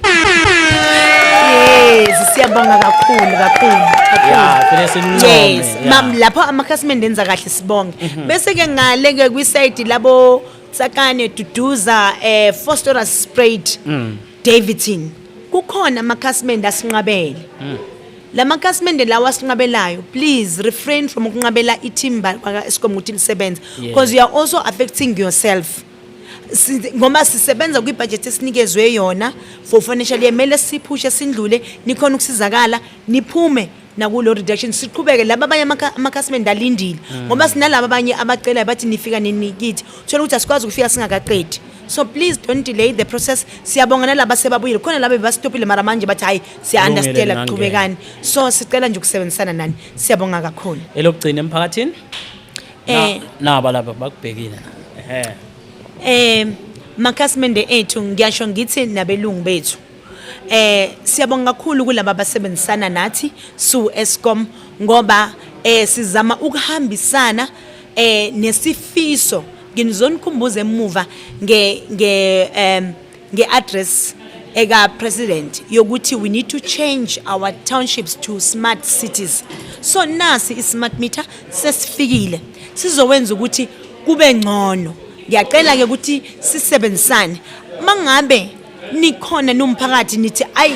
siyabonga kakhulu phela sincome mam lapho amakhasimende enza kahle sibonge bese ke ngaleke kwi side labo Tsakane Duduza phosphorus sprayed Davidson kukhona amakhasimende asinqabele lamakhasimende lawa asinqabelayo please refrain from ukunqabela ithimba kwa Eskom ukuthi lisebenza because you are also affecting yourself ngoma sisebenza kwibudget esinikezwe yona for financial year mele siphushe sindlule nikhona ukusizakala niphume nakulo reduction siqhubeke laba abanye amakhasimende alindile ngoba sinalabo abanye abacelayo bathi nifika nini kithi uthola ukuthi asikwazi ukufika singakaqedi. So please don't delay the process. Siyabonga nalabo sebabuyile khona labo basitopile mara manje bathi hayi siya understand kuqhubekani. So sicela nje ukusebenzisana nani. Siyabonga kakhulu. Elokugcina emphakathini naba lapha bakubhekile. Makhasimende ethu ngiyasho ngithi nabelungu bethu. Siyabonga kakhulu kulabo abasebenzisana nathi su Eskom ngoba sizama ukuhambisana nesifiso ngizonikhumbuza emuva nge address eka president yokuthi we need to change our townships to smart cities. So nasi ismart meter sesifikile sizowenza ukuthi kube ngcono. Ngiyacela ke ukuthi sisebenzisane mangabe nikhona nomphakathi nithi ay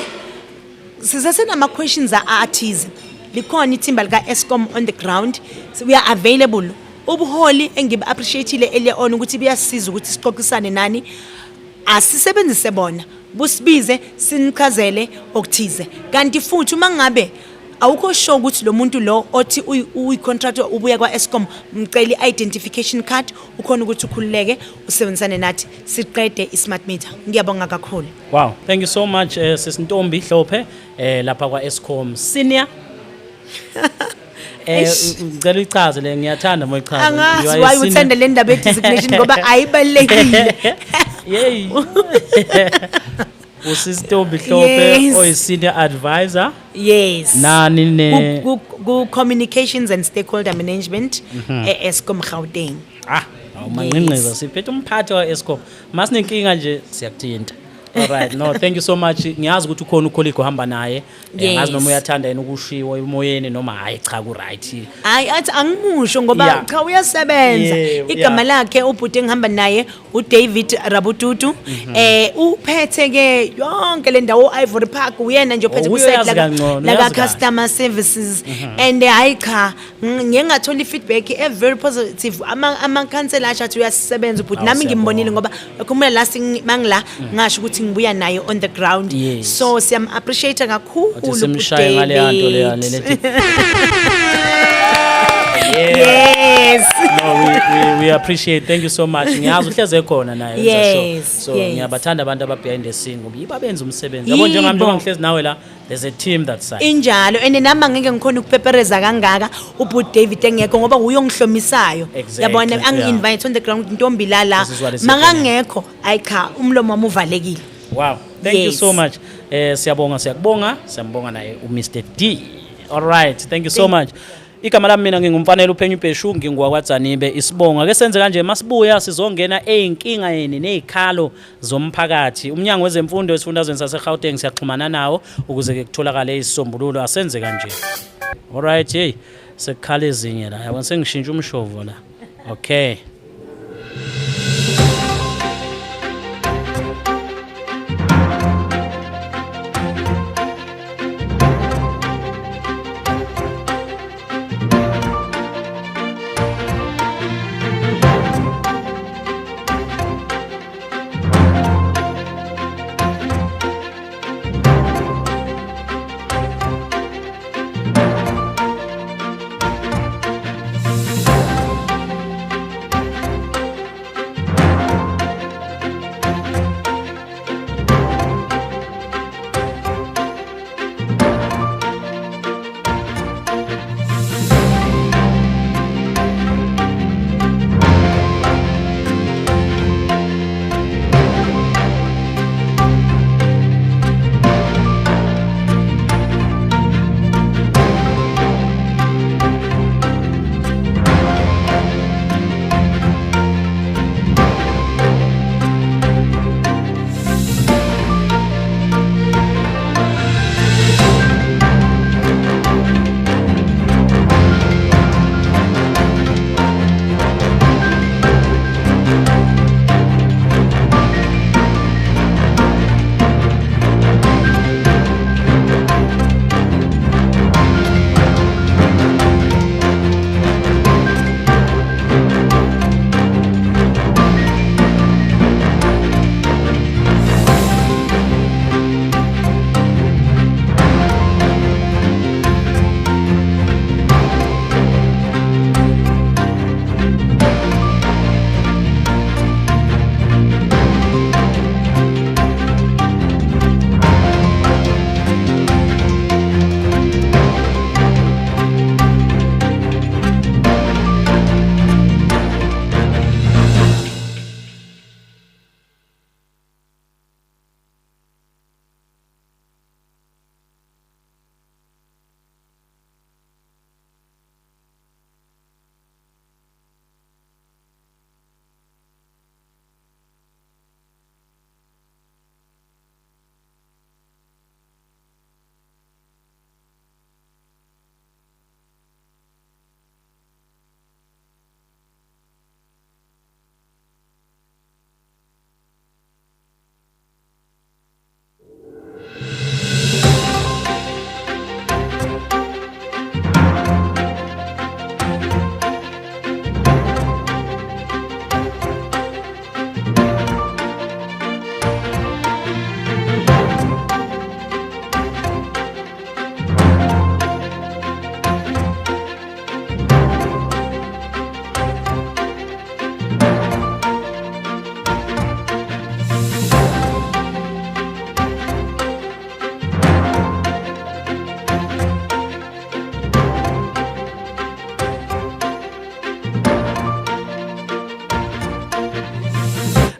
sizasena ama questions athize likhona ithimba lika Eskom on the ground, so we are available. Ubuholi engibe appreciateile earlier on ukuthi biyasiza ukuthi sixoxisane nani asisebenzise bona busibize sinichazele okuthize kanti futhi mangabe awukho sure ukuthi lo muntu lo othi uyicontractor ubuya kwa Eskom mcela identification card ukhona ukuthi ukhululeke usebenzisane nathi siqede ismart meter. Ngiyabonga kakhulu. Wow, thank you so much Sisintombi Hlophe lapha kwa Eskom senior. Ngicela uyichaze le ngiyathanda moyichaza. Angazi why uthanda le ndaba designation ngoba ayibalekile. Yey. Usisintombi Hlophe oyi senior advisor. Yes. Nani ne ku communications and stakeholder management Eskom Gauteng. Manqinqiza siphethe umphathi wa Eskom. Masinenkinga nje siyakuthinta. All right, no, thank you so much. Ngiyazi ukuthi ukhona ucolleague ohamba naye. Ngazi noma uyathanda yena ukushiwa emoyeni noma hayi cha ku right. Hayi athi angimusho ngoba cha uyasebenza. Igama lakhe ubhuti engihamba naye uDavid Rabututu. Uphethe ke yonke le ndawo Ivory Park uyena nje uphethe kusite la customer services and hayi cha ngingathola feedback very positive. Ama council asha athi uyasebenza ubhuti nami ngimbonile ngoba ekhumula last mangila ngasho ukuthi ngibuya naye on the ground. So siyam appreciate kakhulu simshaya ngale yanto le Yes. No, we appreciate. Thank you so much. Ngiyazi uhleze ekhona naye yes, so ngiyabathanda abantu aba behind the scene ngoba ibabenza umsebenzi. Yabo njengamntu ngihlezi nawe la there's a team that side. Injalo ene nami ngeke ngikhona ukupepereza kangaka ubhuti David engekho ngoba uyongihlomisayo. Yabona angi-invite on the ground Ntombi la makangekho ayi cha umlomo wami uvalekile. Wow, thank you so much. Siyabonga naye uMr D. All right, thank you so much. Igama lami mina ngingumfanele uPhenyo Bheshu ngingwakwaDzanibe isibonga ke senze kanje masibuya sizongena einkinga yeni nezikhalo zomphakathi. Umnyango wezemfundo esifundazweni saseGauteng siyaxhumana nawo ukuze ke kutholakale isisombululo asenze kanje. All right, hey sekhala ezinye la yabona sengishintsha umshovo la. Okay.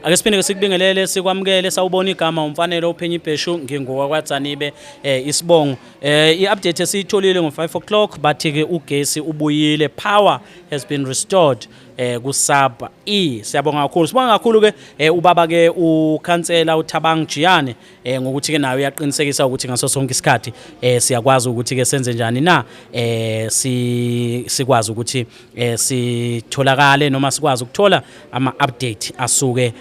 ake siphinde sikubingelele sikwamukele sawubona igama umfanele uPhenyi Bheshu ngingowakwaDzanibe isibongo iupdate esiyitholile ngo5 o'clock bathi ke ugesi ubuyile, power has been restored kusaba siyabonga kakhulu. Sibonga kakhulu ke ubaba ke ukhansela uThabang Jiyane ngokuthi ke nawe uyaqinisekisa ukuthi ngaso sonke isikhathi siyakwazi ukuthi ke senze njani na sikwazi ukuthi sitholakale noma sikwazi ukuthola ama update asuke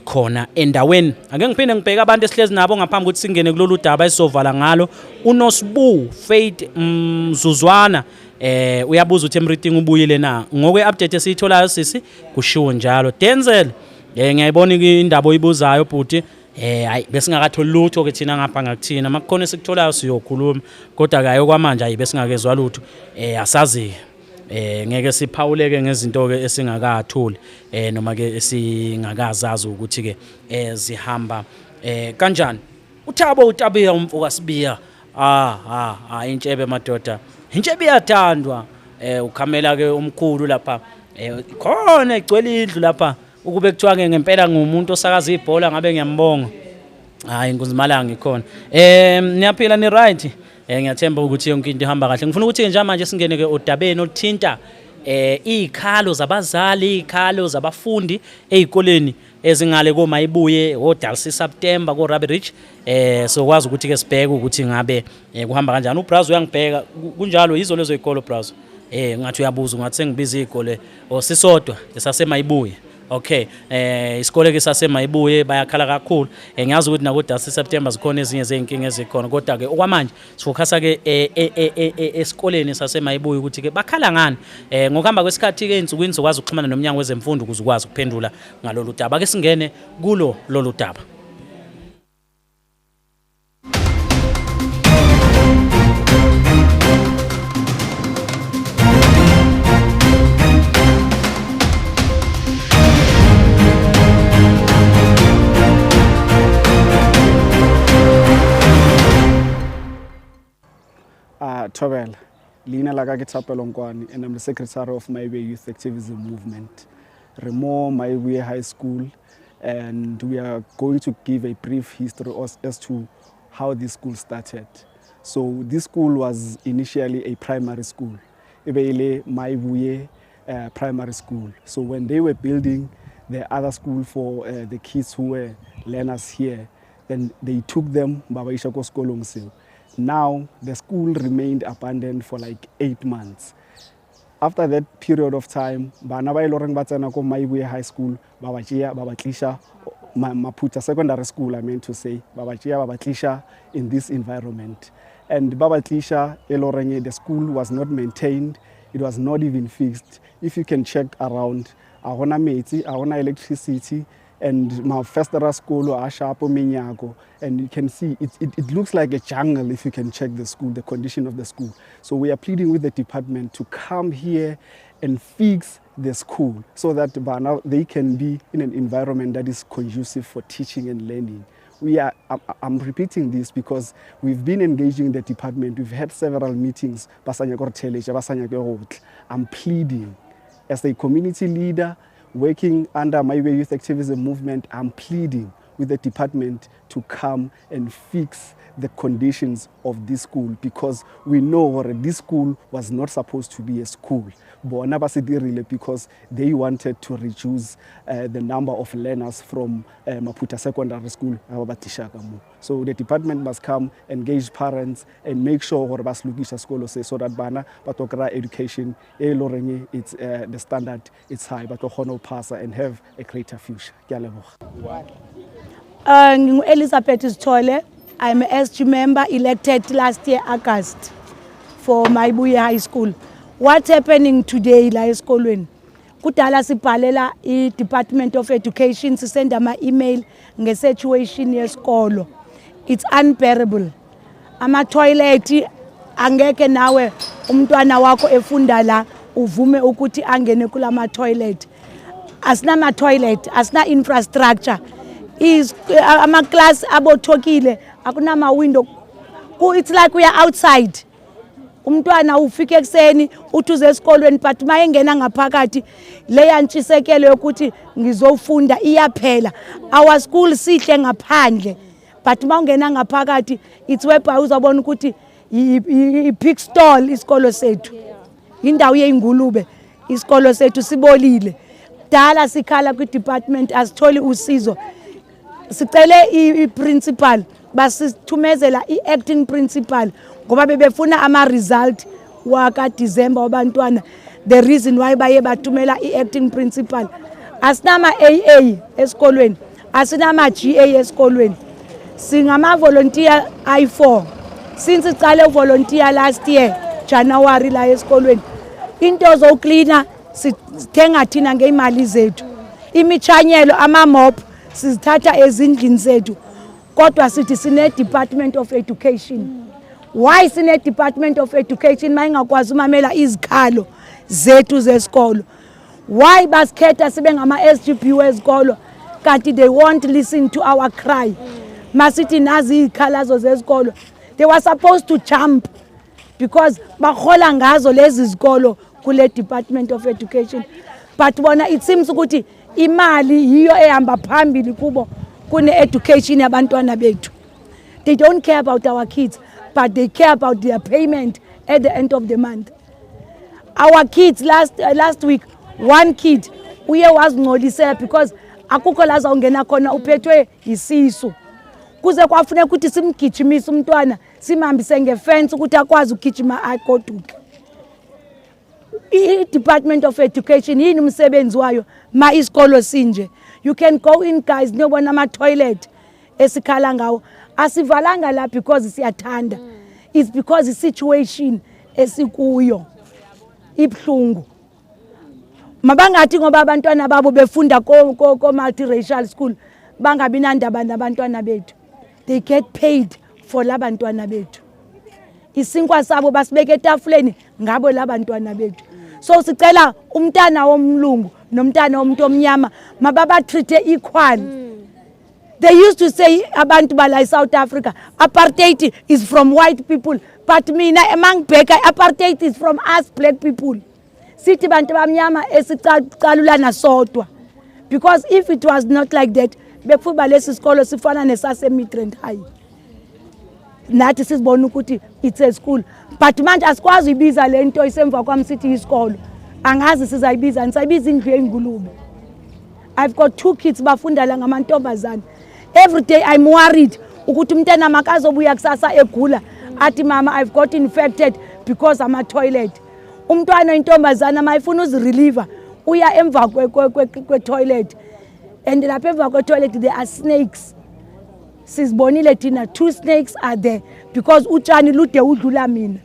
khona endaweni. Ake ngiphinde ngibheka abantu esihlezi nabo ngaphambi ukuthi singene kulolu daba esizovala ngalo. uNosibu Faith Mzuzwana uyabuza ukuthi everything ubuyile na ngokwe update esiyitholayo sisi kushiwo njalo. Denzel ngiyayibona indaba oyibuzayo bhuti hayi besingakatholi lutho ke thina ngapha ngakuthina makukhona esikutholayo siyokhuluma kodwa kayo kwamanje hayi besingakezwa lutho asazi ngeke siphawuleke ngezinto ke esingakatholi noma ke esingakazazi ukuthi ke zihamba kanjani. uThabo uTabiya umfuka sibiya intshebe madoda intshebe iyathandwa ukhamela ke umkhulu lapha khona igcwele indlu lapha ukube kuthiwa ke ngempela ngumuntu osakaza ibhola ngabe ngiyambonga hayi Nkunzimalanga ngikhona niyaphila ni right ngiyathemba ukuthi yonke into ihamba kahle. Ngifuna ukuthi nje manje singene ke odabeni oluthinta izikhalo zabazali izikhalo zabafundi ezikoleni ezingale koMayibuye oDalsie September ko Ruby Ridge sokwazi ukuthi ke sibheke ukuthi ngabe kuhamba kanjani. uBrazo uyangibheka kunjalo yizo lezo izikolo Brazo ngathi uyabuza ngathi sengibiza izikole osisodwa esaseMayibuye. Okay isikole ke saseMayibuye bayakhala kakhulu ngiyazi ukuthi nako Dalsie September zikhona ezinye zezinkinga ezikhona kodwa ke okwamanje sifocusa ke esikoleni saseMayibuye ukuthi ke bakhala ngani ngokuhamba kwesikhathi ke insukwini zokwazi ukuxhumana nomnyango wezemfundo ukuze ukwazi ukuphendula ngalolu daba. Ake singene lolu daba. Thobela, Lina la ka ke Thapelo Nkwani, and I'm the secretary of Mayibuye Youth Activism Movement. Remo Mayibuye High School, and we are going to give a brief history as to how this school started. So this school was initially a primary school, Ebele Mayibuye Primary School. So when they were building the other school for the kids who were learners here, then they took them Baba Ishako Skolongsil. Now, the school remained abandoned for like 8 months. After that period of time, bana ba iloreng ba tsena ko Mayibuye High School, babatlisha Maputa Secondary School, I meant to say, babatlisha in this environment. And babatlisha iloreng, the school was not maintained, it was not even fixed. If you can check around, ahona metsi, ahona electricity, and my first school Ashapo Minyago, and you can see it looks like a jungle if you can check the school, the condition of the school. So we are pleading with the department to come here and fix the school so that they can be in an environment that is conducive for teaching and learning. I'm repeating this because we've been engaging the department. We've had several meetings. I'm pleading as a community leader working under Mayibuye Youth Activism Movement. I'm pleading with the department to come and fix the conditions of this school because we know that this school was not supposed to be a school. Because they wanted to reduce the number of learners from Maputa Secondary School. So the department must come, engage parents, and make sure that so that bana batokra education, it's the standard, it's high, but pass and have a greater future. Elizabeth Zithole. I'm an SG member elected last year August for Mayibuye High School. What's happening today la esikolweni? Kudala sibhalela i-Department of Education sisenda ama-email nge-situation yesikolo. It's unbearable. Ama-toilet angeke nawe umntwana wakho efunda la uvume ukuthi angene kula ma-toilet. Asina ma-toilet, asina infrastructure. Ama-class abothokile. It's like we are outside. umntwana ufike ekseni uthi uze esikolweni but mayengena ngaphakathi leya ntshisekelo yokuthi ngizofunda iyaphela. Our school sihle ngaphandle but mawungena ngaphakathi it's whereby uzabona ukuthi i-pig stall isikolo sethu, indawo yeingulube isikolo sethu sibolile. Dala sikhala kwi-department asitholi usizo. Sicele i-principal basithumezela i-acting principal ngoba bebefuna ama-result waka December wabantwana. The reason why baye bathumela i-acting principal, asinama AA esikolweni, asinama GA esikolweni, singama-volunteer I4 since sicale uvolunteer last year January la esikolweni. Into zoklina sithenga thina ngeimali zethu, imichanyelo ama-mop sizithatha ezindlini zethu, kodwa sithi sine Department of Education. Why sine Department of Education mayingakwazi umamela izikhalo zethu zesikolo? Why basikhetha sibe ngama-SGB wesikolo kanti they won't listen to our cry? Masithi nazi izikhalazo zesikolo, they were supposed to jump because bahola ngazo lezi zikolo kule Department of Education. But bona it seems ukuthi imali hiyo ehamba phambili kubo kune education yabantwana bethu. They don't care about our kids, but they care about their payment at the end of the month. Our kids last week, one kid uye wazingcolisela because akukho la zawungena khona uphethwe yisisu. Kuze kwafuneka ukuthi simgijimise umntwana simhambise ngefence ukuthi akwazi ukugijima agoduke. I-Department of Education yini umsebenzi wayo ma isikolo sinje? You can go in guys niyobona ama-toilet esikhala ngawo. Asivalanga la because siyathanda, it's because the situation esikuyo ibhlungu. Mabangathi ngoba abantwana babo befunda ko multiracial school bangabi nandaba nabantwana bethu. They get paid for labantwana bethu. Isinkwa sabo basibeke etafuleni ngabo labantwana bethu. So sicela umntana womlungu nomntana womuntu omnyama mababa treat equal. They used to say abantu bala South Africa apartheid is from white people, but mina emangibheka apartheid is from us black people. Sithi bantu bamnyama esicalulana sodwa, because if it was not like that bekuba lesi sikolo sifana nesase Midrand High. Nathi sizibona ukuthi it's a school, but manje asikwazi ibiza lento isemva kwami sithi isikolo. Angazi sizayibiza nisayibiza indlu yeingulube. I've got 2 kids bafunda la ngamantombazana. Every day I'm worried ukuthi umntana makazobuya kusasa egula athi mama I've got infected because I'm a toilet. Umntwana intombazana mayifuna uzirelieve uya emva kwe toilet, and lapha emva kwe toilet there are snakes. Sizibonile thina 2 snakes are there because utshani lude udlula mina.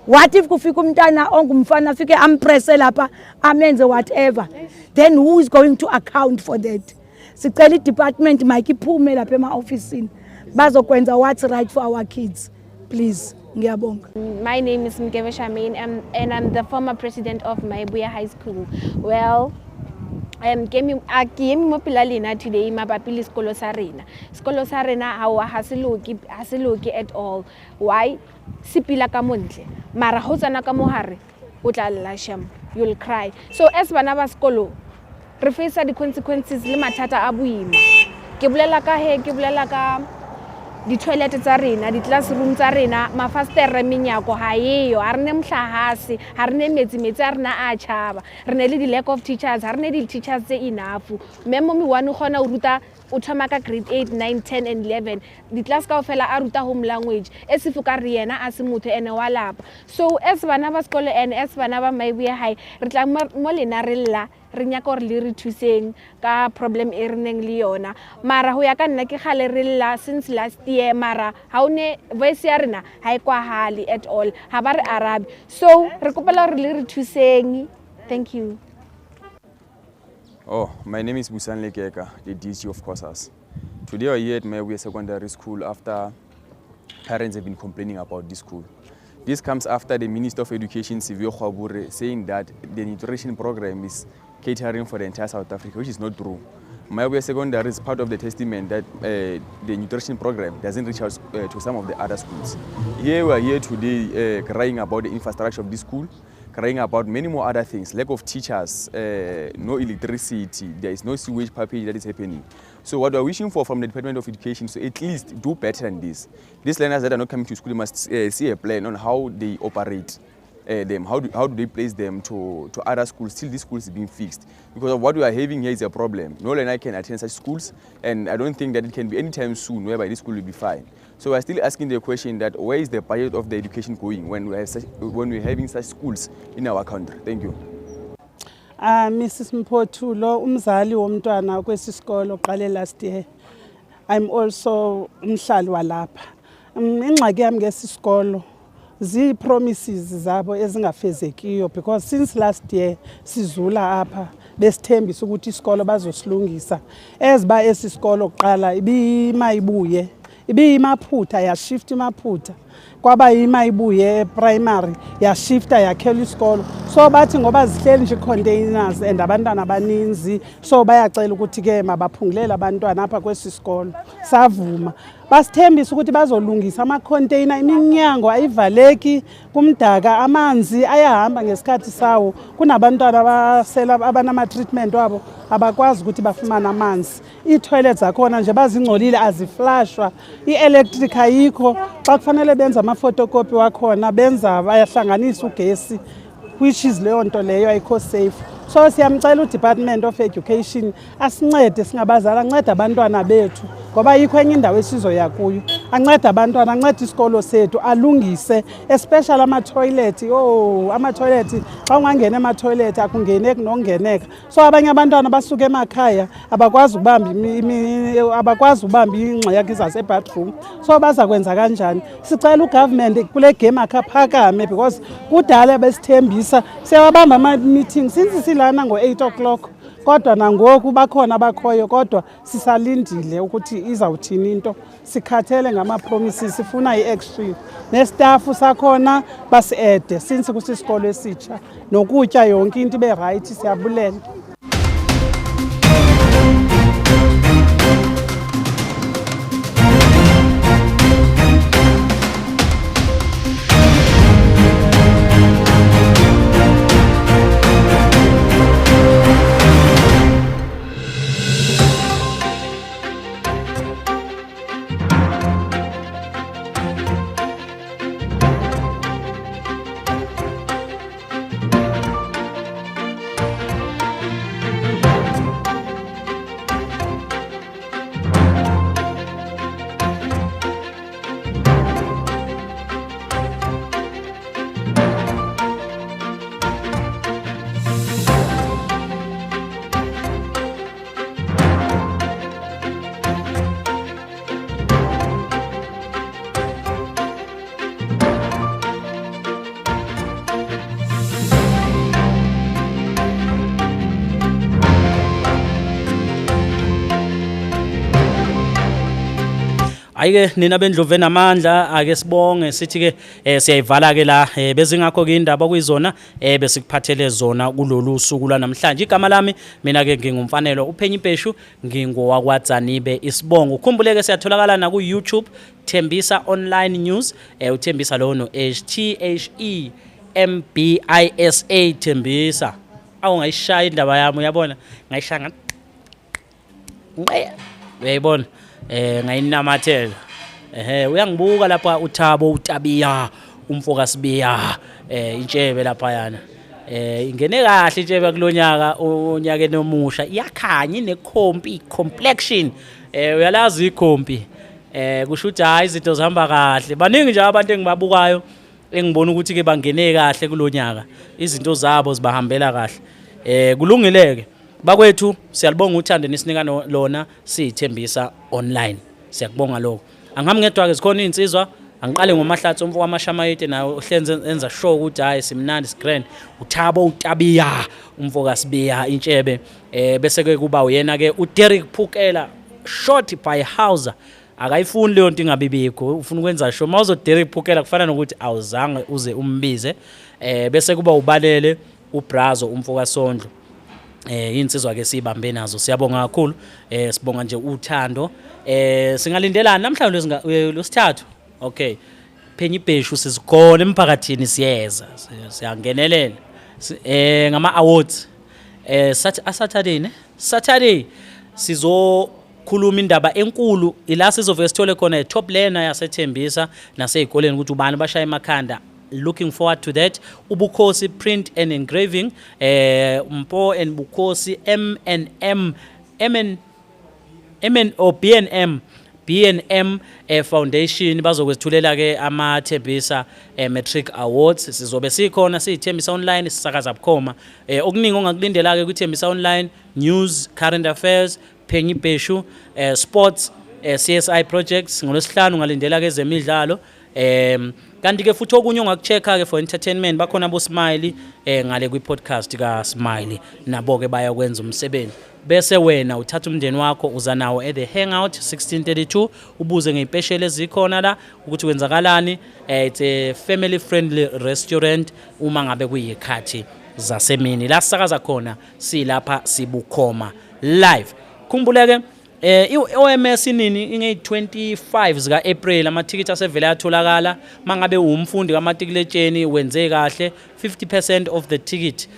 What if kufika umntana ongumfana afike ampresse lapha amenze whatever, then who is going to account for that? Sicela i-department mayikiphume lapha ema-ofisini bazokwenza what's right for our kids, please. Ngiyabonga. My name is Mgebe Shamaine and I'm the former president of Maibuya High School. Well, akimi mo pela lena today mabapi le sekolo sa rena. Sekolo sa rena ha se loke at all. Why? Sipila ka montle mara ho tsana ka mohare o tla lla sham, you'll cry. So as bana ba sekolo re face the consequences le mathata a boima. Ke bolela ka di-toilet tsa rena, di-classroom tsa rena, mafastere menyako ha eyo, ha rene mohlahase, ha rene metsi a rena a tjhaba, rene le di-lack of teachers, ha rene di-teachers tse enough. Memo one o kgona o ruta o thoma ka grade 8, 9, 10 and 11. Di-class kaofela a ruta home language, e se foka re yena a se motho ene wa lapa. So as bana ba sekolo and as bana ba Maibuya High, re tla mo lena re lla re nyaka gore le re thuseng ka problem e re neng le yona. Mara ho ya ka nna ke gale re lla since last year, mara ha one voice ya rena ha e kwahale at all, ha ba re arabe. So re kopela gore le re thuseng. Thank you. Oh, my name is Busan Lekeka, the DC of COSAS. Today we are here at Maibuya Secondary School after parents have been complaining about this school. This comes after the Minister of Education, Sivyo Khwabure, saying that the nutrition program is catering for the entire South Africa, which is not true. Mayabuye Secondary is part of the testament that the nutrition program doesn't reach out to some of the other schools. Here we are here today crying about the infrastructure of this school, crying about many more other things, lack of teachers, no electricity, there is no sewage piping that is happening. So what we are wishing for from the Department of Education is to at least do better than this. These learners that are not coming to school must see a plan on how they operate them, how do they place them to other schools till this school is being fixed. Because of what we are having here is a problem. No learner can attend such schools, and I don't think that it can be anytime soon whereby this school will be fine. So we're still asking the question that where is the budget of the education going when we're having such schools in our country? Thank you. Mrs. Mpothulo, umzali womntwana kwesi sikolo qale last year. I'm also umhlali walapha. Ingxaki yami ngesi sikolo zii-promises zabo ezingafezekiyo because since last year sizula apha besithembisa ukuthi isikolo bazosilungisa. Eziba esi sikolo kuqala ibiyimayibuye, ibiyimaphutha yashift imaphutha. Kwaba yimayibuye primary yashifta yakhelwa isikolo. So bathi ngoba zihleli nje containers and abantwana abaninzi so bayacela ukuthi ke mabaphungulele abantwana apha kwesi sikolo. Savuma. Basithembisa ukuthi bazolungisa ama-container, iminyango ayivaleki kumdaka, amanzi ayahamba ngesikhathi sawo. Kunabantwana abasela abanama-treatment wabo abakwazi ukuthi bafumane amanzi. Ii-toilets zakhona nje bazingcolile aziflashwa, i-electric ayikho. Xa kufanele benza ama-photocopy wakhona benza bayahlanganisa ugesi, which is leyo nto leyo ayikho safe. So siyamcela uDepartment of Education asincede singabazali, ancede abantwana bethu ngoba yikho enye indawo esizoya kuyo. Ancede abantwana, ancede isikolo sethu, alungise especially ama-toilet. Ama-toilet xa ungangena ema-toilet akungeneki nokungeneka. So abanye abantwana basuka emakhaya abakwazi ukubamba ingxaki zasebathroom. So baza kwenza kanjani? Sicela ugovernment kule game akaphakame because kudala besithembisa siyawabamba ama-meetings since silana ngo-8 o'clock. Kodwa nangoku bakhona abakhoyo kodwa sisalindile ukuthi izawuthini into. Sikhathele ngama-promises, sifuna i-action. Nestaff sakhona basi-ede since kusisikolo esitsha. Nokutya yonke into ibe right, siyabulela. Ayike nina bendlovu enamandla ake sibonge sithi ke siyayivala ke la bezingakho ke indaba kuyizona besikuphathele zona kulolu suku lanamhlanje. Igama lami mina ke ngingumfanelo uPhenyi Mpeshu, ngingowakwaDzanibe Isibongo. Ukhumbuleke siyatholakala na ku YouTube Thembisa Online News, uThembisa lo no HTHEMBISA Thembisa. Awungayishaya indaba yami uyabona, ngayishaya uyayibona ngayinamathela. Uyangibuka lapha uThabo uTabiya umfoka Sibiya intshebe lapha yana. Ingene kahle intshebe kulonyaka onyakeni omusha, iyakhanya inekhompi complexion. Uyalazi ikhompi. Kusho ukuthi hayi izinto zihamba kahle. Baningi nje abantu engibabukayo engibona ukuthi ke bangene kahle kulonyaka. Izinto zabo zibahambela kahle. Kulungileke. Bakwethu siyalibonga uthando nisinika lona siyithembisa online. Siyakubonga lokho. Angihamba ngedwa ke zikhona insizwa, angiqale ngoMahlatsi umfo kwaMashamayite nayo uhlenze enza show ukuthi hayi simnandi sigrand. uThabo uTabiya umfo kaSibiya intshebe. Bese ke kuba uyena ke uDerek Phukela short by Hauser. Akayifuni leyo nto ingabibikho, ufuna ukwenza show. Mawuzo Derek Phukela kufana nokuthi awuzange uze umbize. Bese kuba ubalele uBrazo umfo kaSondlo. insizwa ke sibambe nazo siyabonga kakhulu sibonga nje uthando singalindelana namhlanje losithathu okay Phenyi Bheshu sizikhona emphakathini siyeza siyangenelela ngama awards Saturday sizokhuluma indaba enkulu ila sizovela sithole khona top learner yasethembisa nasezikoleni ukuthi ubani bashaya emakhanda. Looking forward to that. Ubukhosi Print and Engraving, Mpo and Bukhosi B&M Foundation bazokwethulela ke amathembisa Matric Awards sizobe sikhona siyithembisa online sisakaza bukhoma okuningi ongakulindela ke kuthembisa online news current affairs Phenyi Bheshu sports CSI projects ngolosihlanu ngalindela ke ezemidlalo kanti ke futhi okunye ongakuchecka ke for entertainment bakhona bo Smiley ngale kwi podcast ka Smiley nabo ke bayakwenza umsebenzi bese wena uthatha umndeni wakho uza nawo at the Hangout 1632 ubuze ngeimpeshele ezikhona la ukuthi kwenzakalani it's a family friendly restaurant uma ngabe kuyikhathi zasemini la sisakaza khona silapha sibukhoma live khumbuleke OMS nini inge-25 zika April amathikithi asevela atholakala mangabe umfundi kamatikuletsheni wenze kahle 50% of the ticket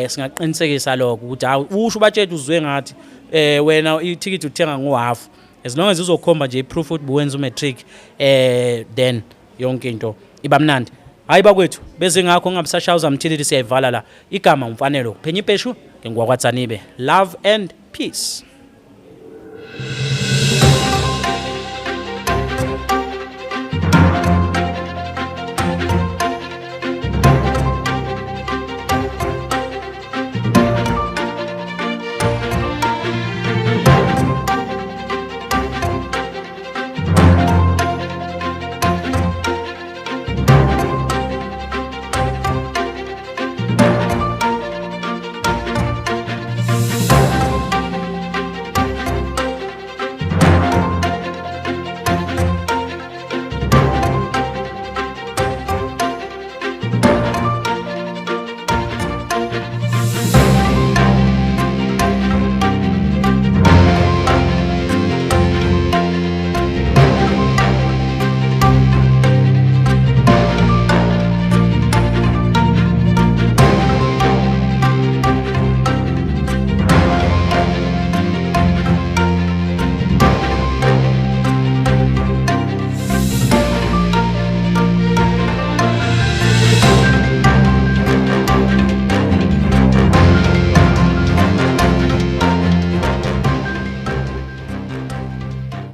singaqinisekisa lokho ukuthi usho batshela uzwe ngathi wena ithikithi uthenga ngo-half as long as uzokhomba nje proof ukuthi buwenza umatric then yonke into iba mnandi hayi bakwethu bese ngakho ngabisashawuza mthilili siyayivala la igama umfanelo Phenyi Bheshu ngingwakwaTsanibe love and peace.